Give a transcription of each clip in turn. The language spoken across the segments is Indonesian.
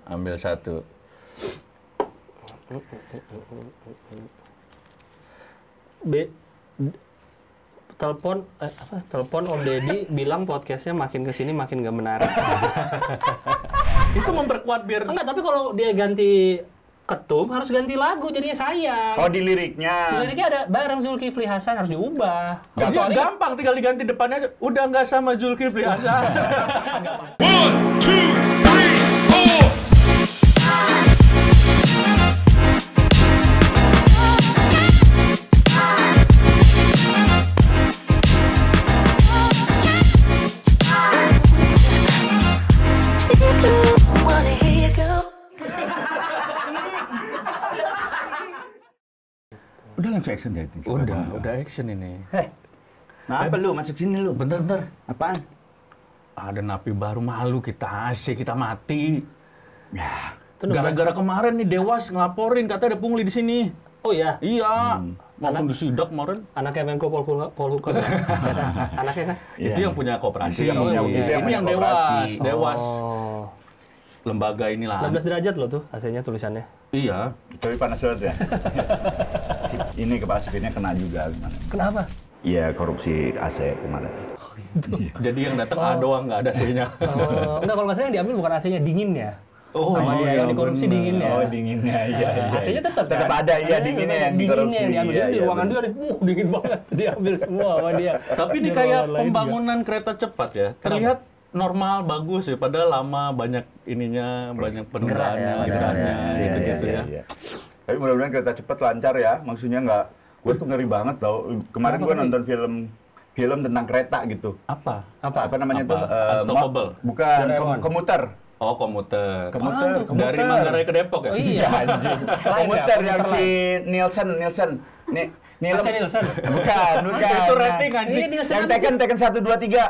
Ambil satu. Telepon Om Deddy bilang podcastnya makin kesini makin gak menarik. Itu memperkuat biar... Enggak, tapi kalau dia ganti ketum harus ganti lagu jadinya sayang. Oh, di liriknya. Di liriknya ada bareng Zulkifli Hasan harus diubah. Kecuali gampang, tinggal diganti depannya aja. Udah nggak sama Zulkifli Hasan. 1, 2, 3, 4. Udah langsung action ya itu. Udah action ini. Kenapa lu masuk sini lu? Bentar. Apaan? Ada napi baru, malu kita asik, kita mati. Ya. Gara-gara kemarin nih Dewas ngelaporin katanya ada pungli di sini. Oh iya, Iya. Langsung disidak kemarin. anaknya Menko Polhukam. Ya kan? Anaknya kan? Itu yang punya koperasi. Itu yang punya- Ini itu yang punya yang koperasi. Dewas. Oh. Lembaga inilah. 16 derajat loh tuh AC-nya tulisannya. Iya. Tapi panas banget ya. Ini kepala sipirnya kena juga gimana? Kenapa? Iya, korupsi AC kemarin. Jadi yang datang A doang, nggak ada C-nya. Oh, enggak, kalau nggak salah yang diambil bukan AC-nya, dinginnya. Oh, Sama dia yang dikorupsi dinginnya. Oh, dinginnya. Iya. AC-nya tetap Tetap kan? ada, iya, AC-nya dinginnya tetap yang dinginnya dikorupsi. yang diambil. Iya, Jadi di iya, ruangan dia bener. ada, dingin banget. Diambil semua sama dia. Tapi ini Di kayak ruangan lain pembangunan kereta cepat ya. Terlihat normal, bagus ya. Padahal lama, banyak ininya, banyak penundaannya, Gerak ya, geraknya, Iya, gitu-gitu iya, ya. iya. Tapi mudah-mudahan kereta cepat lancar ya. Maksudnya nggak, gue tuh ngeri banget tau. Kemarin gue nonton film tentang kereta gitu. Apa? Apa namanya Apa? tuh? Unstoppable? Bukan, Doraemon. komuter. Oh, komuter. Komuter. Dari Manggarai ke Depok ya? Oh iya. Anjing. Lain Komuter ya, yang komuter si Nielsen. AC Nielsen. Bukan. Itu rating Iya, anjing. Nielsen Yang apa sih? Tekken 1, 2, 3.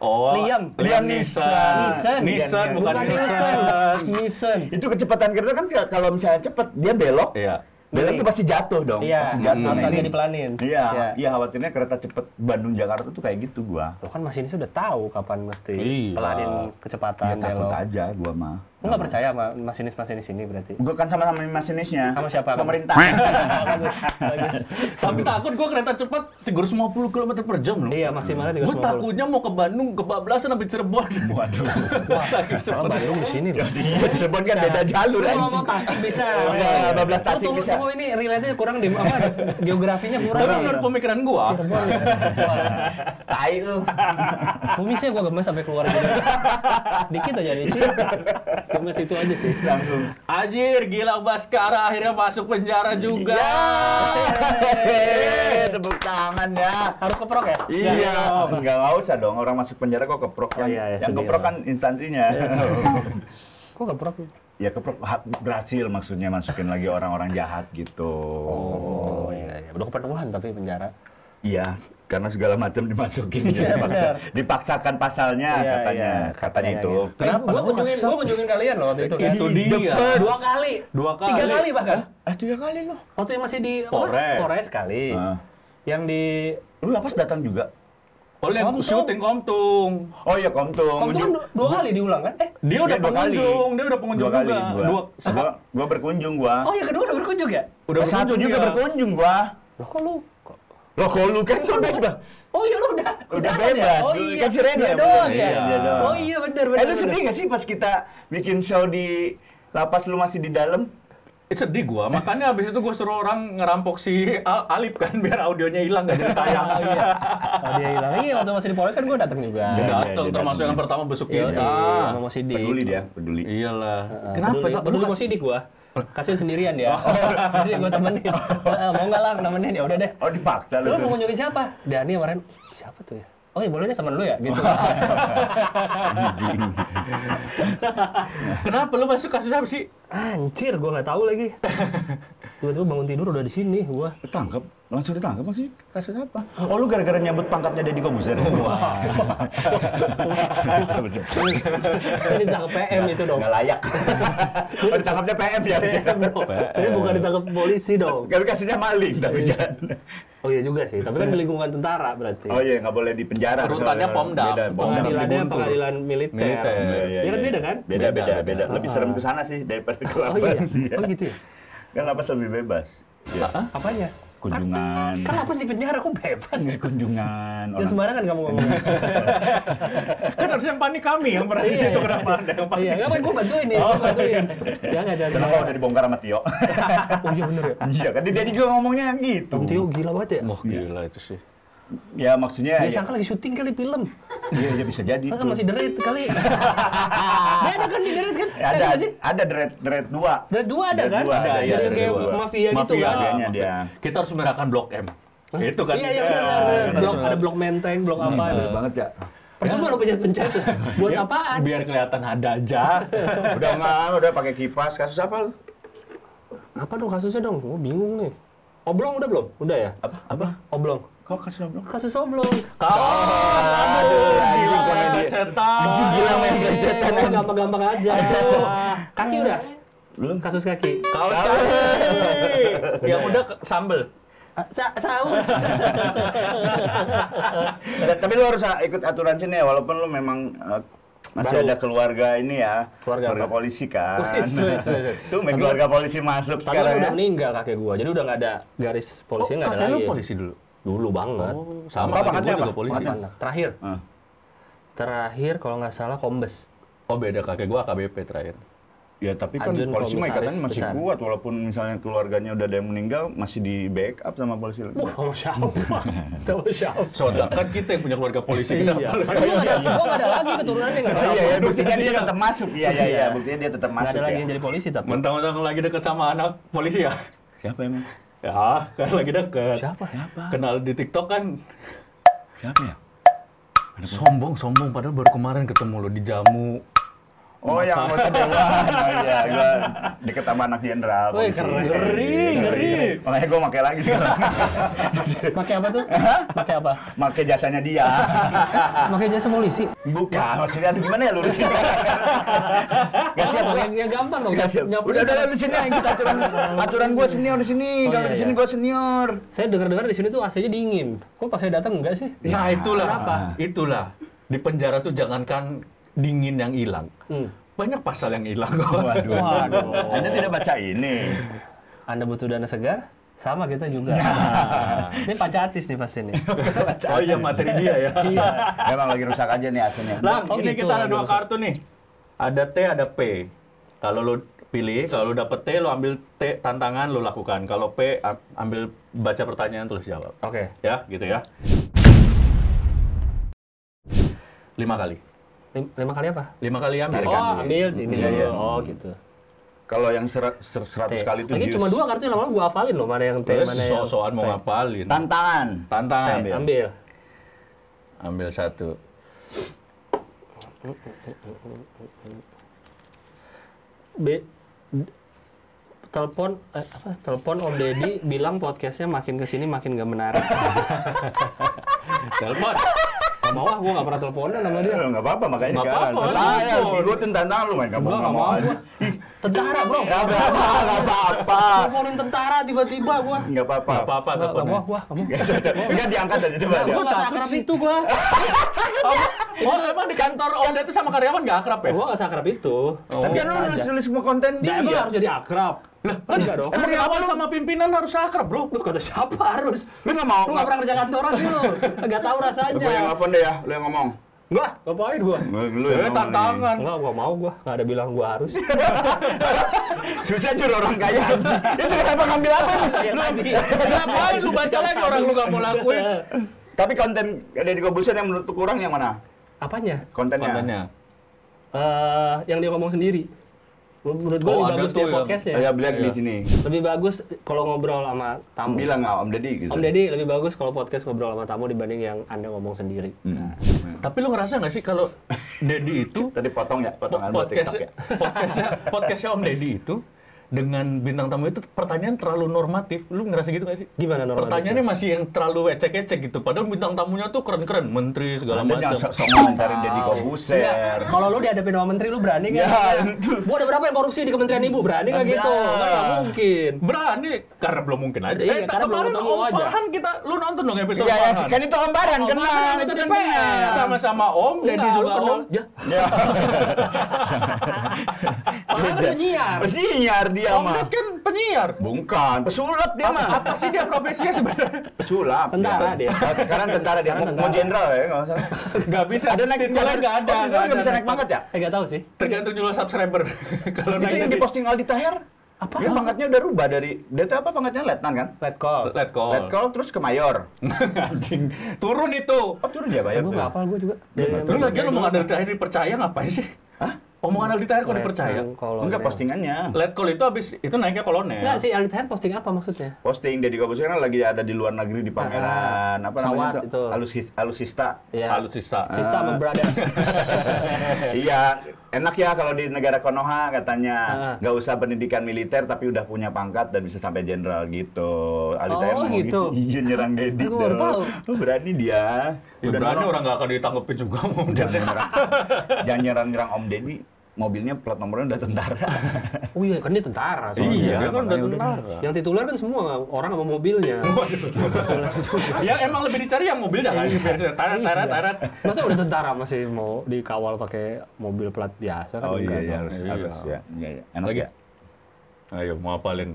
Oh, Liam Nissan. Nissan, Bukan Nissan. Nissan. Itu kecepatan kereta kan kalau misalnya cepet dia belok. Iya. Belok itu pasti jatuh dong. Iya, Pasti jatuh. harus Nah, agak ini- dipelanin. Iya, khawatirnya kereta cepet Bandung Jakarta tuh kayak gitu gua. Lo kan masinis udah tahu kapan mesti Iya. pelanin Ya kecepatan takut belok. aja gua mah. Lo nggak percaya sama masinis ini berarti? Gua kan sama-sama masinisnya. Sama siapa? Pemerintah. Bagus, bagus. Tapi takut gua kereta cepat 350 km per jam loh. Iya, maksimalnya Gue 350. takutnya mau ke Bandung, kebablasan sampai Cirebon. Waduh. Wah, Saking kalau cepet. Bandung di sini loh. Iya, Cirebon kan beda jalur. Kalau anjing. mau Tasik bisa. Iya, 12 Lo Tasik bisa. tunggu ini relate-nya kurang deh, apa? Geografinya kurang. Tapi nih. menurut pemikiran gua, Cirebon ya. Wah, Tai lu. kumisnya gua gemes sampai keluar gitu. Dikit aja nih sih. Gemes itu aja sih. Langsung. Anjir, gila Baskara akhirnya masuk penjara juga. Ya. Tepuk tangan ya. Harus keprok ya? Iya, enggak usah dong orang masuk penjara kok keprok Oh, yang, iya, yang sedih keprok lah. kan instansinya. Kok keprok? Ya keprok berhasil maksudnya masukin lagi orang-orang jahat gitu. Oh iya, iya. Udah kepenuhan tapi penjara. Iya, karena segala macam dimasukin. Iya, benar. Dipaksakan pasalnya Iya, katanya, iya, katanya katanya itu. gitu. Kenapa? Gua kunjungin kalian loh waktu itu kan. Itu The dia. first. 2 kali. 2 kali. 3 kali bahkan. 3 kali loh. Waktu yang masih di apa? Polres. Polres kali. Yang di Lu lapas datang juga? Oh, yang Komtung. syuting Komtung. Oh iya, Komtung. Komtung kan 2 kali diulang kan? Dia udah Dia 2 kali. pengunjung, dia udah pengunjung 2 kali juga. gua berkunjung gua. Oh yang kedua udah berkunjung ya? Udah Satu berkunjung juga dia. berkunjung gua. Loh kok lu? Loh, kalau lu kan lu bebas. Oh iya lu udah Udah ada. bebas. Oh Lu iya. kan si Rene Dia ya, doang bener. ya. Iya, dia doang. Oh iya benar benar. Lu sedih gak sih pas kita bikin show di lapas lu masih di dalam? Sedih gua, makanya abis itu gua suruh orang ngerampok si Alip kan biar audionya hilang gak jadi tayang. Oh dia hilang. Iya waktu masih di Polres kan gua datang juga. Dia Iya, datang dia termasuk datang. yang pertama besok Iya, kita. sama Mo Sidik. Peduli dia, peduli. Iyalah. Kenapa? Peduli Mo Sidik gua. Kasihin sendirian dia. Jadi gua temenin. Mau nggak lang nemenin ya udah deh. Oh, dipaksa Lu lu. mau ngunjungin siapa? Dani kemarin. Siapa tuh ya? Oh ya boleh deh temen lu ya gitu. Kenapa lu masuk kasus apa sih? Anjir, gua nggak tahu lagi. Tiba-tiba bangun tidur udah di sini gua. Ditangkap? Langsung ditangkap masih? Kasus apa? Oh, lu gara-gara nyambut pangkatnya Deddy Kobuzer. Saya ditangkap PM itu dong. Nggak layak. Oh, ditangkapnya PM ya? Ini bukan ditangkap polisi dong. Tapi kasusnya maling, tapi kan. Oh iya juga sih, tapi kan di lingkungan tentara berarti. Oh iya, nggak boleh di penjara. Urutannya Pomdam. Beda, Pengadilannya Guntur. pengadilan militer. Militer. Iya kan beda kan? Beda. Lebih serem ke sana sih daripada ke Oh iya. lapas. Iya. Oh gitu ya. Kan lapas lebih bebas. Ya. Apanya? Kunjungan. Kan lapas di penjara kok bebas. Kunjungan. Ya sembarangan kamu ngomong. Kan harus yang panik kami yang pernah di situ, kenapa Anda yang panik? Iya, ngapain gue bantuin nih, gue bantuin. Jangan Karena kalau udah dibongkar sama Tio. Oh iya bener ya. Iya kan dia juga ngomongnya gitu. Om Tio gila banget ya. Wah, gila itu sih. Ya maksudnya Dia ya, sangka lagi syuting kali film. iya ya bisa jadi Kan itu. masih deret kali. Dia ada kan di deret kan? Ya, ada nggak sih? ada dread 2. Deret 2 ada Deret kan? dua ada, Jadi iya, yang deret kayak dua. mafia gitu Mafia. kan. Mafianya dia. Kita harus menyerahkan Blok M. Itu kan. Iya iya benar. Kan Blok harus ada blok menteng, blok apa. Bagus banget ya. Percuma lo pencet-pencet tuh. Buat Ya, apaan? Biar kelihatan ada aja. Udah pakai kipas. Kasus apa lu? Apa dong kasusnya dong? Gue bingung nih. Oblong udah belum? Udah ya? Apa? Oblong. Kok kasus apa? Kasus oblong. Aduh, anjing, gila komedi. ya, setan. Anjing, gila main plesetan. Gampang-gampang aja. Kaki udah? Belum. Kasus kaki. Kaos kaki. Yang udah sambel. Saus. Tapi lu harus ikut aturan sini ya, walaupun lu memang masih Baru. ada keluarga ini ya, Keluarga apa? polisi kan. Wis. Tuh main keluarga polisi masuk Tapi sekarang udah ya. meninggal kakek gua, jadi udah nggak ada garis polisinya nggak ada Kakek lu lagi. polisi dulu. Dulu banget. Sama Apa, kakek kakaknya gua juga apa? polisi. Mana? Terakhir. Ah. Terakhir kalau nggak salah kombes. Oh, beda kakek gua AKBP terakhir. Ya tapi kan Ajun polisi mah komisaris ikatan masih besar. kuat, walaupun misalnya keluarganya udah ada yang meninggal masih di backup sama polisi. Sama siapa? Sama siapa? Soalnya kan kita yang punya keluarga polisi. Iya. kenapa? Kan gua nggak ada lagi keturunannya nggak ada. Oh iya, buktinya dia tetap masuk. Iya, buktinya dia tetap Nggak masuk. ada lagi ya. yang jadi polisi tapi. Mentang-mentang lagi deket sama anak polisi ya? Siapa emang? Ya, kan lagi deket. Siapa? Kenal di TikTok kan. Siapa ya? Sombong, padahal baru kemarin ketemu lo di jamu. Oh, yang anggota dewan. Oh iya, gua deket sama anak jenderal. Wih, polisi. keren. Ngeri. Makanya gua pakai lagi sekarang. Pakai apa tuh? Pakai apa? Pakai jasanya dia. Pakai jasa polisi. Bukan, maksudnya aduh, gimana ya lurusin? Gak siap gua. Ya gampang dong. Gak siap. Udah lu sini ikut aturan gua senior di sini. Oh, Kalau iya, di sini iya. gua senior. Saya dengar-dengar di sini tuh AC-nya dingin. Kok pas saya datang enggak sih? Nah, itulah. Kenapa? Itulah. Di penjara tuh jangankan dingin yang hilang. Banyak pasal yang hilang kok. Waduh. Anda tidak baca ini. Anda butuh dana segar? Sama kita juga. Ini pacatis nih pasti nih. Oh iya, materi dia ya. Iya. Memang lagi rusak aja nih AC-nya. Lang, Oh, ini gitu, kita ada lagi 2 rusak. kartu nih. Ada T, ada P. Kalau lu pilih, kalau lu dapet T, lu ambil T tantangan, lu lakukan. Kalau P, ambil baca pertanyaan, tulis jawab. Oke. Ya, gitu ya. 5 kali. 5 kali apa? 5 kali ambil. Oh, kan? ambil ini Iya, iya. dulu. Oh, gitu. Kalau yang 100 T. kali itu Lagi jus. cuma 2 kartunya lama-lama gua hafalin loh, mana yang T, Terus mana yang so-soan mau P. ngapalin. Tantangan. Tantangan. T, ambil. Ambil 1. B telepon telepon Om Deddy bilang podcastnya makin kesini makin gak menarik. Telepon. Gak mau ah, gue gak pernah teleponan sama dia. Nggak apa-apa, makanya Nggak sekarang. apa-apa, Tantangan, telepon. gue tantangan lu main Gue gak mau gue. Tentara bro. Nggak apa-apa. Teleponin tentara tiba-tiba gue. Nggak apa-apa. Gak apa-apa Gak teleponnya. mau gue. Enggak diangkat aja coba. Gue gak seakrab itu gue. Oh, emang di kantor Om Deddy sama karyawan gak akrab ya? Gue gak seakrab itu. Tapi kan lu nulis semua konten Ya emang dia. harus jadi akrab. Lah kan enggak dong. Karyawan sama pimpinan harus akrab, bro. Lu kata siapa harus? Lu nggak mau? Lu gak pernah kerja kantoran sih lu. Gak tahu rasanya. Gue yang ngapon deh ya, lu yang ngomong. Enggak, ngapain gue? Lu yang ngomong Tantangan. Enggak, gak mau gue. Gak ada bilang gue harus. nih. Susah jujur orang kaya. Itu kenapa ngambil apa nih? Kayak tadi. Ngapain lu baca lagi orang lu gak mau lakuin? Tapi konten Deddy Corbuzier yang menurut lu kurang yang mana? Apanya? Kontennya. Kontennya. Yang dia ngomong sendiri. Menurut gue Oh, lebih ada bagus tuh dia yang- podcastnya. Oh ya, Black di Iya. sini. Lebih bagus kalau ngobrol sama tamu. Bilang nggak Om Deddy gitu. Om Deddy lebih bagus kalau podcast ngobrol sama tamu dibanding yang Anda ngomong sendiri. Tapi lu ngerasa nggak sih kalau Deddy itu Tadi potong ya, potongan buat TikTok podcastnya, ya. podcastnya Om Deddy itu dengan bintang tamu itu pertanyaan terlalu normatif. Lu ngerasa gitu nggak sih? Gimana normatifnya? Pertanyaannya masih yang terlalu ecek-ecek gitu. Padahal bintang tamunya tuh keren-keren, menteri segala Anda macam. jangan sok-sok ngomentarin Deddy Corbuzier. Enggak, kalau lu dihadapin sama menteri lu berani nggak? Ya, Bu ada berapa yang korupsi di Kementerian Ibu? Berani nggak gitu? Nggak mungkin. Berani karena belum mungkin aja. Iya, karena belum kemarin ketemu Om aja. Farhan lu nonton dong episode ya, Farhan. kan itu Om Farhan, Om kenal. Farhan Itu itu kan DPR. kenal. Sama-sama Om, Deddy Enggak, lu juga kenal. Om. Ya, Ya. Farhan kan penyiar. Penyiar dia Om mah. Ded kan penyiar. Bukan, pesulap dia mah. Apa sih dia profesinya sebenarnya? Pesulap. Tentara dia. Sekarang tentara dia. Sekarang Mau tentara. jenderal ya, nggak usah. Nggak bisa. Ada naik titelnya nggak ada. Nggak bisa naik pangkat ya? Nggak tahu sih. Tergantung jumlah subscriber. Kalau Itu naik yang jadi diposting Aldi Taher. Apa? Dia pangkatnya udah rubah dari dia tuh apa pangkatnya letnan kan? Let call. let call. Letkol terus ke mayor. Anjing. Turun itu. Oh, turun dia bayar Gue tuh. nggak hafal gue juga. Lu lagi ngomong Aldi Taher dipercaya ngapain sih? Hah? Omongan Aldi Taher kok dipercaya? Enggak postingannya. Let call itu abis itu naiknya kolonel. Enggak sih, Aldi Taher posting apa maksudnya? Posting Deddy Corbuzier kan lagi ada di luar negeri di pameran apa pesawat namanya itu. Alusista. Ya. Alutsista. Sista sama brother. Iya, enak ya kalau di negara Konoha katanya nggak usah pendidikan militer tapi udah punya pangkat dan bisa sampai jenderal gitu. Aldi Taher Oh, mau gitu. Iya nyerang Deddy. Aku baru dong. tahu. Oh, berani dia. Ya, berani orang nggak akan ditanggepin juga mau Jangan nyerang Om Deddy. Mobilnya plat nomornya udah tentara. Oh iya, kan dia tentara soalnya. Iya, dia kan udah makanya tentara. Yang tituler kan semua orang sama mobilnya. Ya emang lebih dicari yang mobilnya kan. Tarat. Masa udah tentara masih mau dikawal pakai mobil plat biasa kan? Oh iya, enggak iya dong. harus Iya. ya. Iya, iya. Enak Lagi? ya. Ayo mau apalin.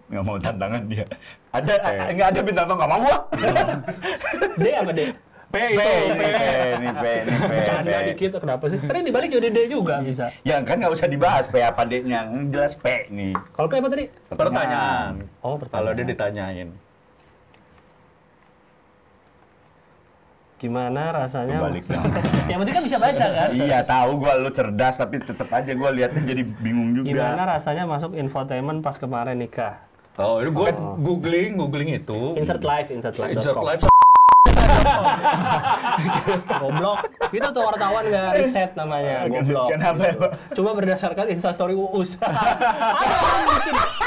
Nggak mau tantangan dia. Ada nggak ada bintang tamu nggak mau gua. D apa D? P P itu. ini P. Bercanda dikit kenapa sih? Karena dibalik juga D juga bisa. Ya kan nggak usah dibahas P apa D-nya, jelas P nih. Kalau P apa tadi? Pertanyaan. Oh, Kalau pertanyaan. dia ditanyain. Gimana rasanya? Kebalik dong. Yang penting kan bisa baca kan? Iya tahu gua lu cerdas tapi tetep aja gua liatnya jadi bingung juga. Gimana rasanya masuk infotainment pas kemarin nikah? Oh, itu gue googling itu. Insert live. Insert live. Goblok. Itu tuh wartawan nggak riset namanya. Goblok. Kenapa ya, Pak? Cuma berdasarkan instastory Uus. Ada orang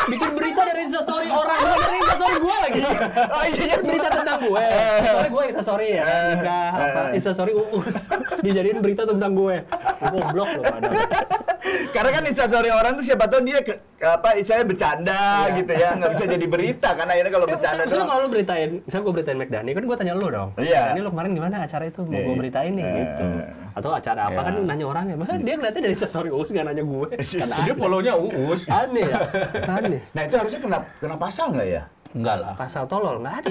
bikin berita dari instastory orang, bukan dari instastory gue lagi. Oh iya. Berita tentang gue. Soalnya gue instastory ya, nikah apa instastory Uus dijadiin berita tentang gue. Goblok loh ada. Karena kan instastory orang tuh siapa tahu dia saya bercanda gitu ya, nggak bisa jadi berita kan akhirnya kalau bercanda Misalnya doang. kalau lu beritain, misalnya gue beritain McDani, kan gue tanya lu dong. Iya. Ini lu kemarin gimana acara itu? Mau Iya, gue iya. beritain nih gitu. Atau acara apa kan lu nanya orangnya. Masa dia ngeliatnya dari instastory Uus nggak nanya gue? Kan Dia follow-nya Uus. aneh ya. Aneh. Nah itu harusnya kena pasal nggak ya? Enggak lah. Pasal tolol nggak ada.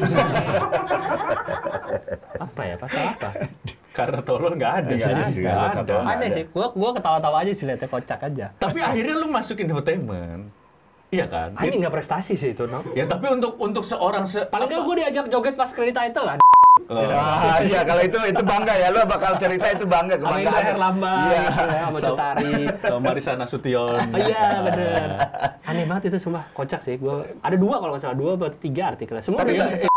Apa ya? Pasal apa? Karena tolol nggak ada Nggak sih. ada sih, Nggak kalau ada. tolol. Aneh sih. Gua ketawa-tawa aja sih liatnya kocak aja. Tapi akhirnya lu masukin infotainment. Iya kan? Aneh nggak prestasi sih itu, no? Ya tapi untuk seorang Paling nggak gue diajak joget pas credit title lah. Ah iya kalau itu bangga ya, lu bakal cerita itu bangga Sama kebanggaan. Indra Herlambang, Iya. gitu ya, sama Cutari. sama Marisa Nasution. Oh, iya bener. Aneh banget itu sumpah, kocak sih. Gua ada 2 kalau nggak salah, 2 atau 3 artikelnya. Semua Tapi beda.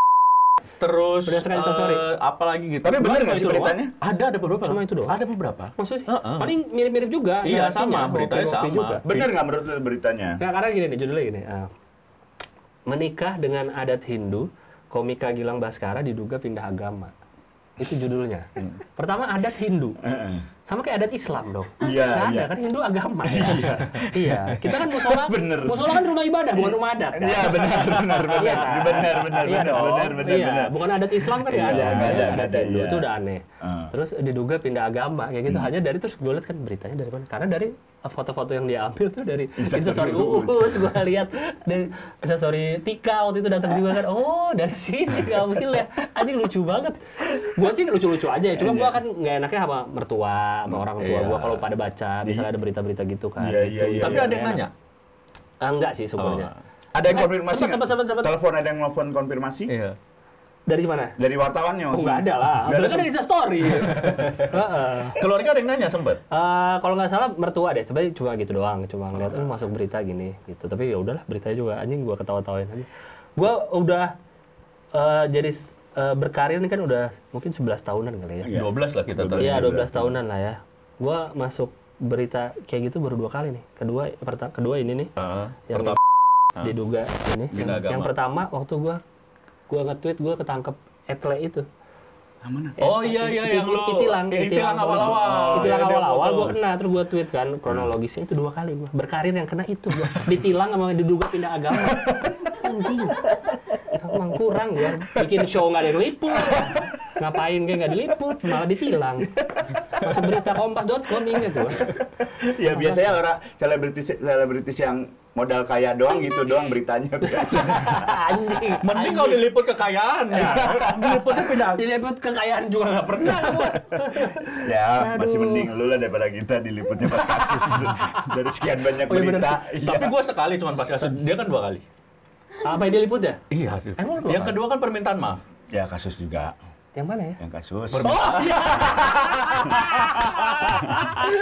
terus Berdasarkan instastory. apa lagi gitu. Tapi bener Cuma nggak sih itu doang. beritanya? Ada beberapa. Cuma itu doang? Ada beberapa. Maksudnya Heeh. paling mirip-mirip juga. Iya, narasinya, sama, beritanya hoki-hoki sama. juga. Bener nggak menurut lu beritanya? Nah, karena gini nih, judulnya gini. Menikah dengan adat Hindu, komika Gilang Baskara diduga pindah agama. Itu judulnya. Pertama adat Hindu. Sama kayak adat Islam dong. Iya, Nggak ada iya. kan Hindu agama ya. Iya. Kita kan musola. Bener. Musola kan rumah ibadah bukan rumah adat. Kan? Iya benar. Iya kan? Benar. Iya dong. Benar. Iya. Bukan adat Islam kan nggak Iya, ada. nggak ada, Adat nggak ada, Hindu iya. itu udah aneh. Terus diduga pindah agama kayak gitu. Hanya dari terus gue lihat kan beritanya dari mana? Karena dari foto-foto yang dia ambil tuh dari instastory Uus. Gue lihat dari instastory Tika waktu itu datang juga kan. Oh dari sini ngambil ya. Anjing lucu banget. Gue sih lucu-lucu aja ya. Cuma gue kan nggak enaknya sama mertua, sama orang tua gue kalau pada baca. Misalnya ada berita-berita gitu kan. Iya, gitu. iya, Tapi iya. ada yang nanya. Enggak sih sebenarnya. Ada yang konfirmasi? Sempat. nggak? Telepon ada yang nelfon konfirmasi? Iya. Dari mana? Dari wartawannya Oh, maksudnya? nggak ada lah. Nggak Itu ada. kan dari story. Heeh. Keluarga ada yang nanya sempet. Kalau nggak salah mertua deh, tapi cuma gitu doang, cuma ngeliat masuk berita gini gitu. Tapi ya udahlah beritanya juga anjing gua ketawa-tawain aja. Gua udah jadi berkarir ini kan udah mungkin 11 tahunan kali ya. Iya. 12 lah kita tadi. Iya, 12 tahunan lah ya. Gua masuk berita kayak gitu baru 2 kali nih. Kedua ini nih. Yang diduga ini. Yang pertama waktu gua nge-tweet gua ketangkep etle itu. Oh iya yang lo Itilang awal-awal. Itilang awal-awal gua kena, terus gua tweet kan kronologisnya itu 2 kali gua. Berkarir yang kena itu gua. Ditilang sama diduga pindah agama. Anjing. Emang kurang gua bikin show nggak ada yang liput. Ngapain kayak nggak diliput, malah ditilang. Masuk berita kompas.com inget tuh. Ya biasanya orang selebritis yang modal kaya doang gitu doang beritanya. Anjing. Mending kalau diliput kekayaan ya. Diliputnya pindah. Diliput kekayaan juga nggak pernah gua. Ya masih mending lu lah daripada kita diliputnya pas kasus. Dari sekian banyak berita. Tapi gue sekali cuma pas kasus, dia kan 2 kali. Apa yang diliput ya? Iya. Emang Yang kedua kan permintaan maaf. Ya kasus juga. Yang mana ya? Yang kasus. Oh iya.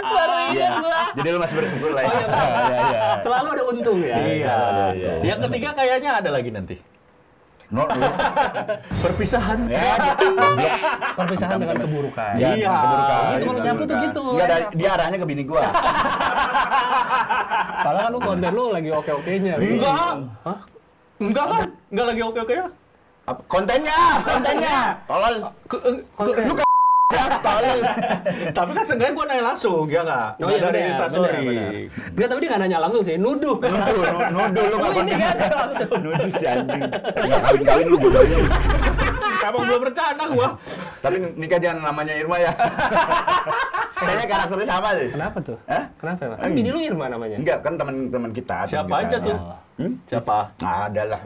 Baru ingat gua. Jadi lu masih bersyukur lah ya. Iya. Selalu ada untung ya. Iya. Iya. Yang ketiga kayaknya ada lagi nanti. Perpisahan. Ya, Perpisahan dengan keburukan. Iya. Itu kalau nyapu tuh gitu. Enggak, dia arahnya ke bini gua. Padahal kan lu konten lu lagi oke-okenya. Enggak. Hah? Enggak kan? Enggak lagi oke-oke ya? Kontennya. Tolol. Lu tolol. Tapi kan seenggaknya gue nanya langsung, ya nggak? Oh iya, dari benar, Instastory. Enggak, tapi dia nggak nanya langsung sih, nuduh. Nuduh lu nggak Oh, ini konten. nggak ada langsung. Nuduh si anjing. Nggak kawin-kawin lu bodohnya. Emang belum rencana gua. Tapi nikah jangan namanya Irma ya. Kayaknya karakternya sama sih. Kenapa tuh? Hah? Kenapa emang? Kan bini lu Irma namanya. Enggak, kan teman-teman kita. Siapa teman aja kita. tuh? Siapa? Ada lah.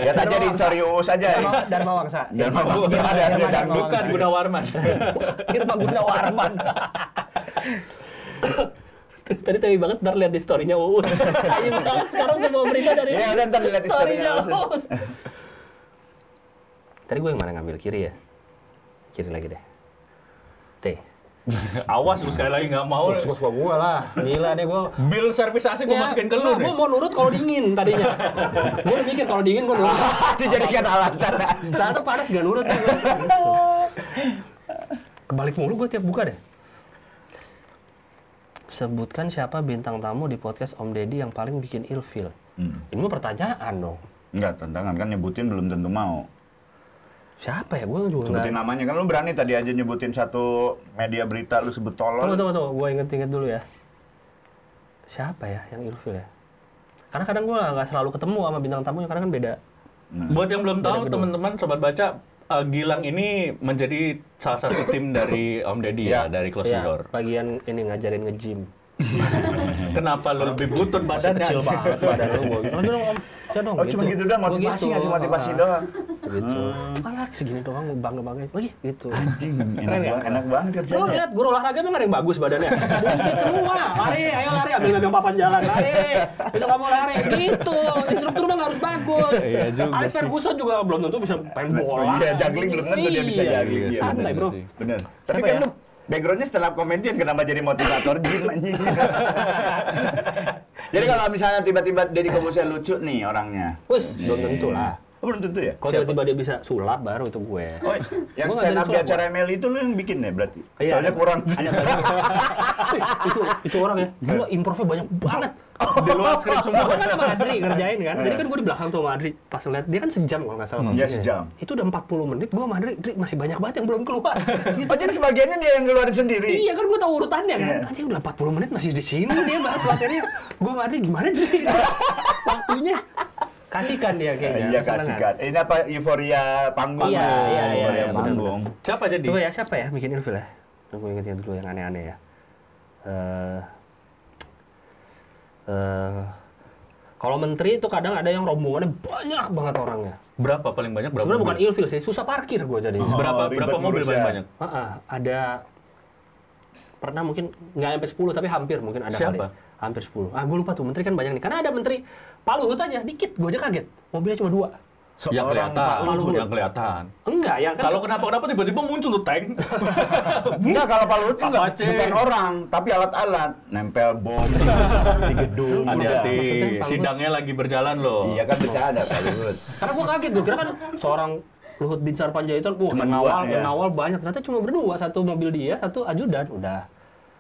Lihat aja di story Uus aja. Dharma Wangsa. Dharma Wangsa ada. Bukan Gunawarman. Irma Gunawarman. Tadi banget ntar lihat di story-nya Uus. Ayo banget sekarang semua berita dari Iya, ntar lihat di story-nya story-nya Uus. Tadi gue yang mana ngambil kiri ya? Kiri lagi deh. T. Awas lu sekali lagi nggak mau. Suka-suka gue lah. Gila deh gue. Bill servisasi gue masukin ke lu nih. Gue mau nurut kalau dingin tadinya. Gue udah mikir kalau dingin gue nurut. Dijadikan alasan. Ternyata panas gak nurut. Kebalik mulu gue tiap buka deh. Sebutkan siapa bintang tamu di podcast Om Deddy yang paling bikin ilfil. Ini mah pertanyaan dong. Enggak, tantangan kan nyebutin belum tentu mau. Siapa ya? Gue juga Sebutin nggak. namanya kan lu berani tadi aja nyebutin satu media berita lu sebut tolol. Tunggu. Gue inget dulu ya. Siapa ya yang ilfil ya? Karena kadang gue nggak selalu ketemu sama bintang tamunya, karena kan beda. Buat yang belum tahu teman-teman sobat baca, Gilang ini menjadi salah satu tim dari Om Deddy ya, dari Closing Door. Bagian ini ngajarin nge-gym. Kenapa lu lebih butut Masih badannya? kecil banget badan lu. Gue gitu dong Om. Ya dong, Oh, cuma gitu doang, Gua motivasi gitu. ngasih motivasi doang. Gitu. Alah, segini doang bangga-bangga. Lagi gitu. Enak banget Lu kerjanya. lihat guru olahraga emang ada yang bagus badannya. Buncit semua. Lari, ayo lari, ambil megang papan jalan. Lari. Itu kamu lari. Gitu. Instruktur mah nggak harus bagus. Iya juga Alex sih. Ferguson juga belum tentu bisa main bola. Iya, juggling belum tentu dia bisa Iya. juggling. Iya, Santai, Bro. Bener. Tapi Siapa kan ya? lu backgroundnya setelah komedian kenapa jadi motivator gym anjing? Jadi kalau misalnya tiba-tiba Deddy Corbuzier lucu nih orangnya. Wes, belum tentu lah. Oh, belum tentu ya? Kalau tiba-tiba dia bisa sulap baru itu gue. Oh, yang Gua stand ngajarin up di sulap, acara ML itu lu yang bikin ya berarti? Iya. Soalnya kurang. itu orang ya, gila improvnya banyak banget. Di luar skrip semua. Gue kan sama Adri ngerjain kan. Jadi kan gue di belakang tuh sama Adri. Pas ngeliat, dia kan sejam kalau nggak salah. Iya, maksudnya. sejam. Itu udah 40 menit, gue sama Adri, Adri masih banyak banget yang belum keluar. Gitu. Oh, jadi sebagiannya dia yang ngeluarin sendiri? Iya kan gue tahu urutannya kan. Iya. Anjing udah 40 menit masih di sini dia bahas materinya. Gue sama Adri gimana Adri? Waktunya kasihkan dia kayaknya. Iya, kesenangan. kasihkan. Ini apa, euforia panggung? Iya, iya, Euforia iya, panggung. Siapa jadi? Coba ya, siapa ya bikin ilfil ya? Gue ingetin dulu yang aneh-aneh ya. Kalau menteri itu kadang ada yang rombongannya banyak banget orangnya. Berapa paling banyak? Berapa? Sebenarnya bukan mobil? ilfil sih, susah parkir gue jadi. Berapa ribet mobil ngurusnya. paling banyak? Ada pernah mungkin nggak sampai 10 tapi hampir mungkin ada Siapa? kali. Hampir 10. Gue lupa tuh, menteri kan banyak nih. Karena ada menteri Pak Luhut aja dikit, gue aja kaget. Mobilnya cuma 2. Yang Seorang kelihatan, Pak Luhut. yang kelihatan. Enggak, ya kan. Kalau kenapa tiba-tiba muncul tuh tank. Enggak, kalau Pak Luhut Pak enggak, Aceh. bukan orang, tapi alat-alat. Nempel bom di gedung. Hati-hati, Maksudnya Pak Luhut- sidangnya lagi berjalan loh. Iya kan bercanda Pak Luhut. Karena gue kaget, gue kira kan seorang Luhut Binsar Panjaitan, Cuma yang dua, ngawal, ya. yang ngawal banyak. Ternyata cuma berdua, satu mobil dia, satu ajudan, udah.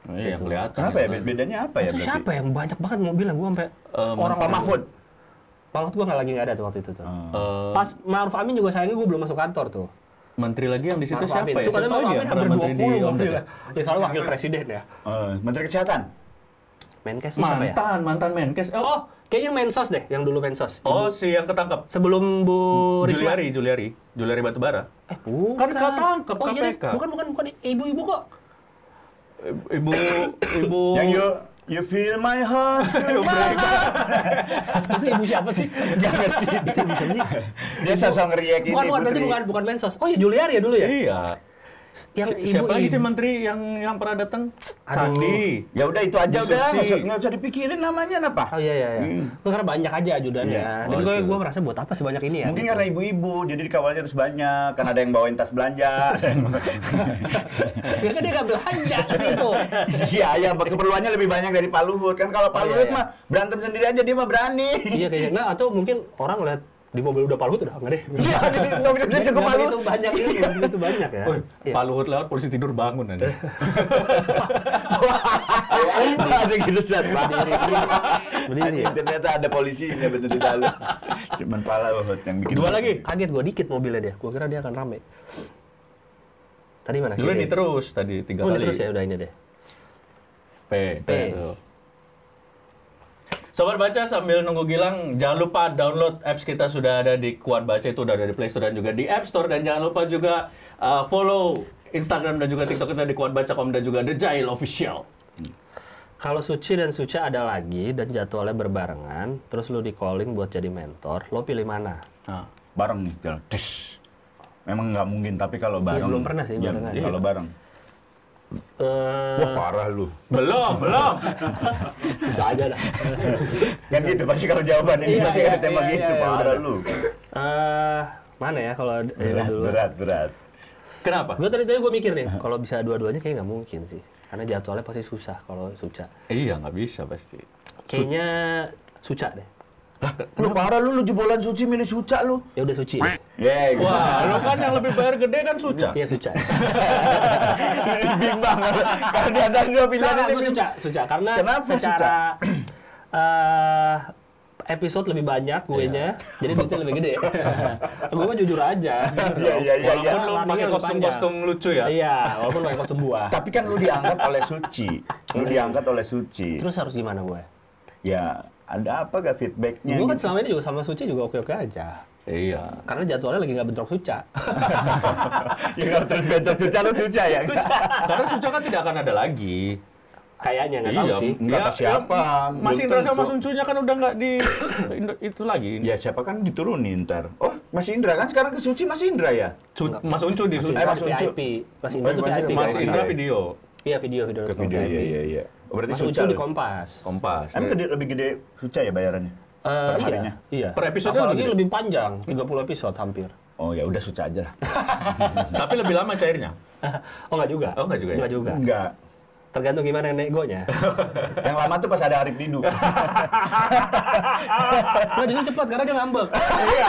Iya, kelihatan. Kenapa ya? Bedanya apa ya Itu berarti? siapa yang banyak banget mobil yang gue sampai orang Pak Mahfud. Pak Mahfud gue lagi nggak ada tuh waktu itu tuh. Eh, Pas Ma'ruf Amin juga sayangnya gue belum masuk kantor tuh. menteri lagi yang di situ Ma'ruf siapa Amin. ya? Itu katanya Siapa Ma'ruf lagi Amin yang hampir pernah menteri di 20 Omdet mobilnya. ya? Ya selalu wakil presiden ya. Menteri Kesehatan. Menkes itu siapa ya? Mantan Menkes. Oh, kayaknya Mensos deh, yang dulu Mensos. Oh, si yang ketangkep. Sebelum Bu Risma. Juliari Batubara. Bukan. Kan ketangkep Oh iya deh, KPK. bukan ibu-ibu kok. Ibu Yang you feel my heart. Itu ibu siapa sih? Nggak ngerti. Itu ibu siapa sih? Dia sosok ngeriak ini. Bukan, berarti Putri. bukan Mensos. Oh ya Juliari ya dulu ya? Iya. Yang Siapa lagi sih menteri yang pernah datang? Aduh. Sandi. Ya udah itu aja Bu udah, Susi. nggak usah dipikirin namanya apa. Oh iya. Karena banyak aja ajudannya. Iya. Dan Oh, itu. gue merasa buat apa sebanyak ini ya? Mungkin gitu. karena ibu-ibu, jadi dikawalnya harus banyak. Kan ada yang bawain tas belanja. Ya kan dia nggak belanja ke situ. Iya, keperluannya lebih banyak dari Pak Luhut. Kan kalau Pak Oh, iya, Luhut iya. mah berantem sendiri aja, dia mah berani. Iya kayaknya. Nggak, atau mungkin orang lihat di mobil udah Pak Luhut udah nggak deh. Iya, nggak bisa cukup Pak Luhut. Itu banyak ini, itu banyak ya. Woi, Iya. Pak Luhut lewat polisi tidur bangun aja. Ada gitu Sat. Berdiri ya. Ternyata ada polisinya bener di dalam. Cuman Pak Luhut yang bikin. Dua lagi. Kaget gue dikit mobilnya dia. Gue kira dia akan rame. Tadi mana? Dulu Kiri? ini terus tadi 3 Oh, kali. ini terus ya udah ini deh. P. P. Tuh. Sobat Baca, sambil nunggu Gilang, jangan lupa download apps kita, sudah ada di Kuat Baca, itu udah ada di Play Store dan juga di App Store. Dan jangan lupa juga follow Instagram dan juga TikTok kita di Kuat Baca.com dan juga The Jail Official. Kalau Suci dan Suca ada lagi dan jadwalnya berbarengan, terus lu di calling buat jadi mentor, lo pilih mana? Nah, Bareng nih, jalan. Tes. Memang nggak mungkin, tapi kalau bareng. belum pernah sih, Ya, barengan. kalau bareng. Wah parah lu. belum. Bisa aja dah. Kan gitu, pasti kalau jawaban ini Iya, pasti iya, ada tema iya, gitu, iya, parah udah. lu. Mana ya kalau Berat. Kenapa? Gue tadi gue mikir nih, kalau bisa dua-duanya kayak nggak mungkin sih, karena jadwalnya pasti susah kalau Suca. Iya, nggak bisa pasti. Kayaknya Suca deh. Lu parah lu jebolan Suci milih Suca lu. Ya udah Suci. Ya, Wah, lo kan yang lebih bayar gede kan Suca. Iya Suca. bimbang kalau di antara dua pilihan Nah, ini. gue Suca karena Kenapa secara episode lebih banyak gue-nya, jadi duitnya lebih gede. Gue mah jujur aja. Iya. Walaupun lo Warnanya pakai lebih kostum-kostum lucu ya. Iya, walaupun pakai kostum buah. Tapi kan lu diangkat oleh Suci. Lu diangkat oleh Suci. Terus harus gimana gue? Ya, ada apa gak feedbacknya? Gue kan gitu? selama ini juga sama Suci juga oke-oke aja. Iya. Karena jadwalnya lagi nggak bentrok Suca. Ya kalau terus bentuk Suca lu Suca ya. Karena Suca kan tidak akan ada lagi. Kayaknya nggak tahu sih. Nggak tahu siapa. Mas Belum Indra sama tentu. Suncunya kan udah nggak di itu lagi. Ya siapa kan diturunin ntar. Oh, Mas Indra kan sekarang ke Suci Mas Indra ya? Mas Uncu di Mas Suca. Indra Mas Uncu. VIP. Mas Indra tuh Mas VIP. Indra, Mas kalau nggak Indra salah. video. Iya video Ke VIP. video, iya. Oh, berarti Mas Suca Uncu di lu. Kompas. Kompas. Emang lebih gede Suca ya bayarannya? Per harinya? Iya. Per episode Apalagi lebih gede? lebih panjang, 30 episode hampir. Oh ya udah Suca aja lah. Tapi lebih lama cairnya. Oh nggak juga? Oh, nggak juga ya? Nggak juga. Enggak. Tergantung gimana negonya. Yang lama tuh pas ada Arif Didu. Nah justru cepat karena dia ngambek. Iya.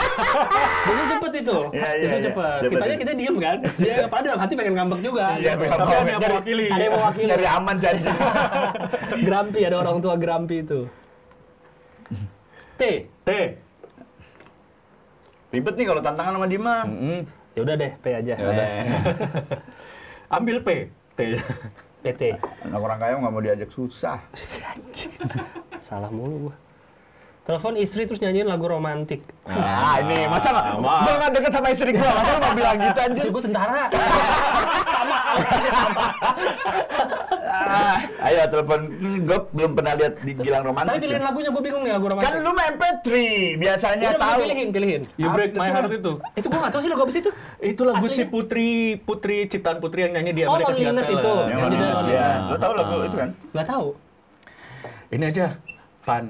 Justru cepet itu. Iya, Justru iya. cepet. Cepet. Kita diem kan. Dia padahal dalam hati pengen ngambek juga. Iya, gitu. pengen Tapi ngambek. ada yang mewakili. Ada yang mewakili. Dari aman janji. Grumpy, ada orang tua grumpy itu. T. T. Ribet nih kalau tantangan sama Dima. Ya udah deh, P aja. Ya udah. Ambil P. T. PT. Anak orang kaya nggak mau diajak susah. Salah mulu gua. Telepon istri terus nyanyiin lagu romantik. Ah ini masa nggak? Gua nggak deket sama istri gua, masa lu nggak bilang gitu anjir? Istri gua tentara. Ayo telepon, gue belum pernah lihat di Gilang romantis. Tapi pilihin lagunya gua bingung nih lagu romantik. Kan lu main MP3 biasanya Udah, tahu. pilihin. You Break My Heart itu. Itu gua nggak tahu sih lagu apa sih itu. Itu lagu si Aslinya? Putri ciptaan Putri yang nyanyi di Oh, Amerika Loneliness Got itu. Talent. Yang Yang mana? judulnya Ya, Loneliness. lu tahu lagu itu kan? Nggak tahu. Ini aja. Pan.